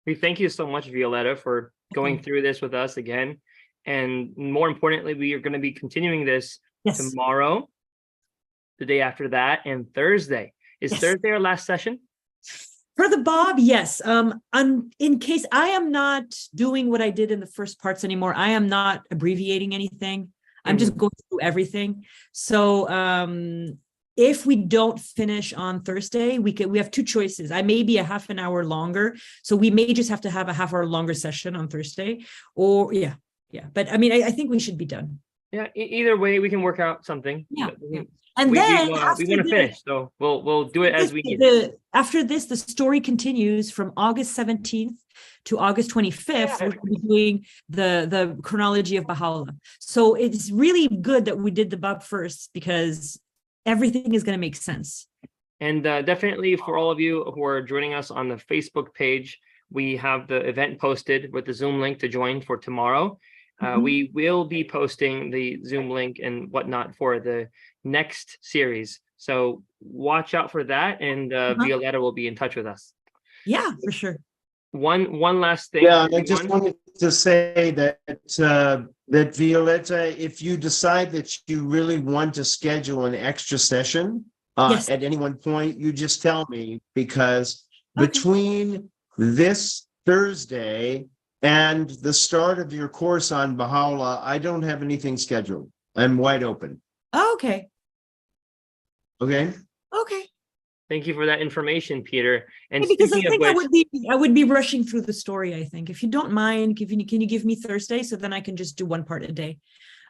We thank you so much, Violetta, for going through this with us again. And more importantly, we are going to be continuing this tomorrow, the day after that, and Thursday. Is Thursday our last session? For the Bab, yes. In case I am not doing what I did in the first parts anymore, I am not abbreviating anything. I'm just going through everything. So if we don't finish on Thursday, we have two choices. I may be a half an hour longer, so we may just have to have a half hour longer session on Thursday, or yeah. But I mean, I think we should be done. Yeah. Either way, we can work out something. Yeah. And we want to finish, so we'll do it as we need. After this, the story continues from August 17th to August 25th. We're going to be doing the chronology of Baha'u'llah. So it's really good that we did the Bab first, because everything is going to make sense. And definitely for all of you who are joining us on the Facebook page, we have the event posted with the Zoom link to join for tomorrow. We will be posting the Zoom link and whatnot for the next series. So watch out for that, and Violetta will be in touch with us. Yeah, for sure. One last thing. Yeah, I just wanted to say that that Violetta, if you decide that you really want to schedule an extra session Yes. at any one point, you just tell me, because Okay. between this Thursday and the start of your course on Baha'u'llah, I don't have anything scheduled. I'm wide open. Oh, okay. Okay. Okay. Thank you for that information, Peter. And Yeah, because I speaking of think which, I would be rushing through the story, I think. If you don't mind, can you give me Thursday so then I can just do one part a day?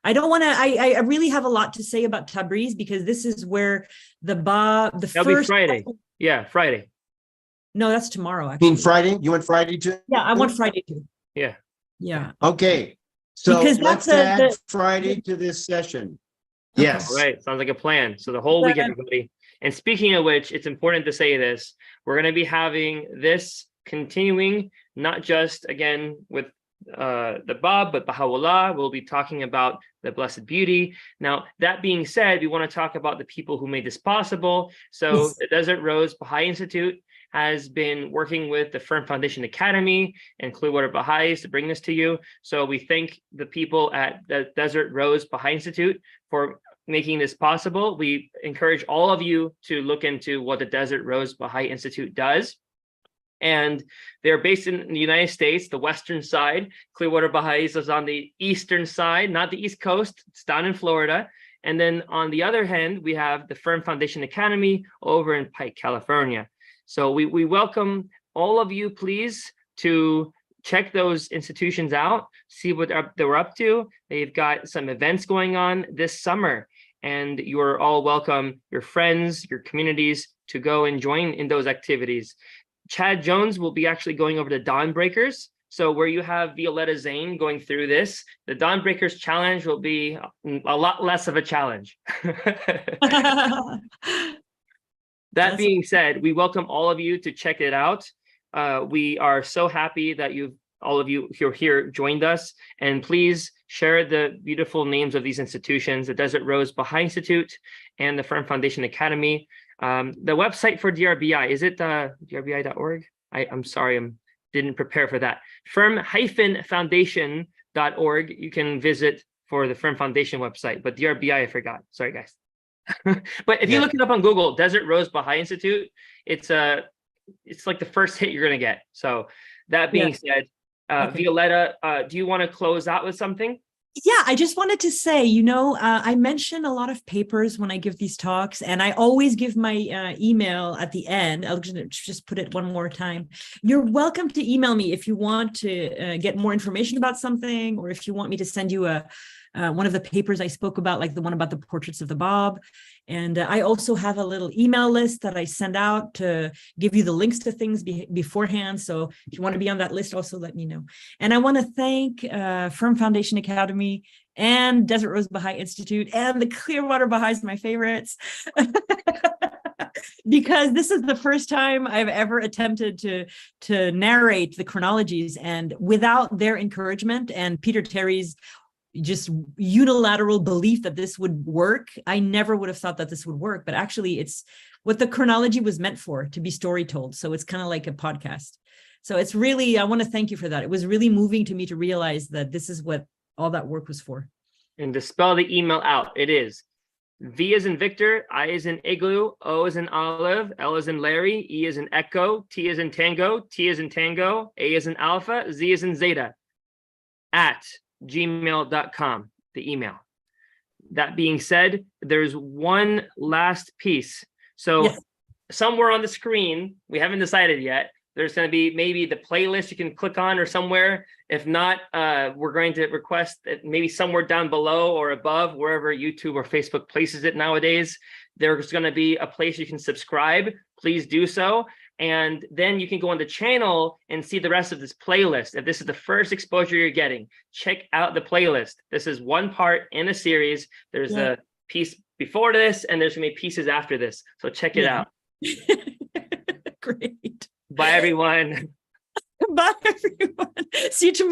I don't want to, I really have a lot to say about Tabriz, because this is where the that'll be first Friday. Yeah, Friday. No, that's tomorrow, You actually. mean Friday? You want Friday too? Yeah, I want Friday too. Yeah. Yeah. Okay. So Because let's that's add Friday to this session. Okay. Yes. All right. Sounds like a plan. So the whole week, Plan. everybody. And speaking of which, it's important to say this. We're going to be having this continuing, not just again with the Bab, but Baha'u'llah. We'll be talking about the Blessed Beauty. Now, that being said, we want to talk about the people who made this possible. So Yes. the Desert Rose Baha'i Institute has been working with the Firm Foundation Academy and Clearwater Baha'is to bring this to you. So we thank the people at the Desert Rose Baha'i Institute for making this possible. We encourage all of you to look into what the Desert Rose Baha'i Institute does. And they're based in the United States, the western side. Clearwater Baha'is is on the eastern side, not the East Coast. It's down in Florida. And then on the other hand, we have the Firm Foundation Academy over in Pike, California. So we welcome all of you, please, to check those institutions out, see what they're up to. They've got some events going on this summer, and you are all welcome, your friends, your communities, to go and join in those activities. Chad Jones will be actually going over to Dawnbreakers. So where you have Violetta Zane going through this, the Dawnbreakers challenge will be a lot less of a challenge. That being said, we welcome all of you to check it out. We are so happy that all of you who are here joined us. And please share the beautiful names of these institutions, the Desert Rose Baha'i Institute and the Firm Foundation Academy. The website for DRBI, is it drbi.org? I'm sorry, I didn't prepare for that. Firm-foundation.org, you can visit for the Firm Foundation website, but DRBI, I forgot. Sorry, guys. But if you look it up on Google, Desert Rose Baha'i Institute, it's like the first hit you're going to get. So that being said, Okay. Violetta, do you want to close out with something? Yeah, I just wanted to say, I mention a lot of papers when I give these talks, and I always give my email at the end. I'll just put it one more time. You're welcome to email me if you want to get more information about something, or if you want me to send you one of the papers I spoke about, like the one about the portraits of the Bab. And I also have a little email list that I send out to give you the links to things beforehand. So if you want to be on that list, also let me know. And I want to thank Firm Foundation Academy and Desert Rose Baha'i Institute and the Clearwater Baha'is, my favorites, because this is the first time I've ever attempted to narrate the chronologies. And without their encouragement and Peter Terry's just unilateral belief that this would work, I never would have thought that this would work. But actually, it's what the chronology was meant for, to be story told. So it's kind of like a podcast. So it's really, I want to thank you for that. It was really moving to me to realize that this is what all that work was for. And to spell the email out, it is V as in Victor, I as in Igloo, O as in Olive, L as in Larry, E as in Echo, T as in Tango, T as in Tango, A as in Alpha, Z as in Zeta, at gmail.com, the email. That being said, there's one last piece. So Yes. Somewhere on the screen, we haven't decided yet, there's going to be maybe the playlist you can click on or somewhere. If not, we're going to request that maybe somewhere down below or above, wherever YouTube or Facebook places it nowadays, there's going to be a place you can subscribe. Please do so. And then you can go on the channel and see the rest of this playlist. If this is the first exposure you're getting, check out the playlist. This is one part in a series. There's a piece before this, and there's going to be pieces after this. So check it out. Great. Bye, everyone. Bye, everyone. See you tomorrow.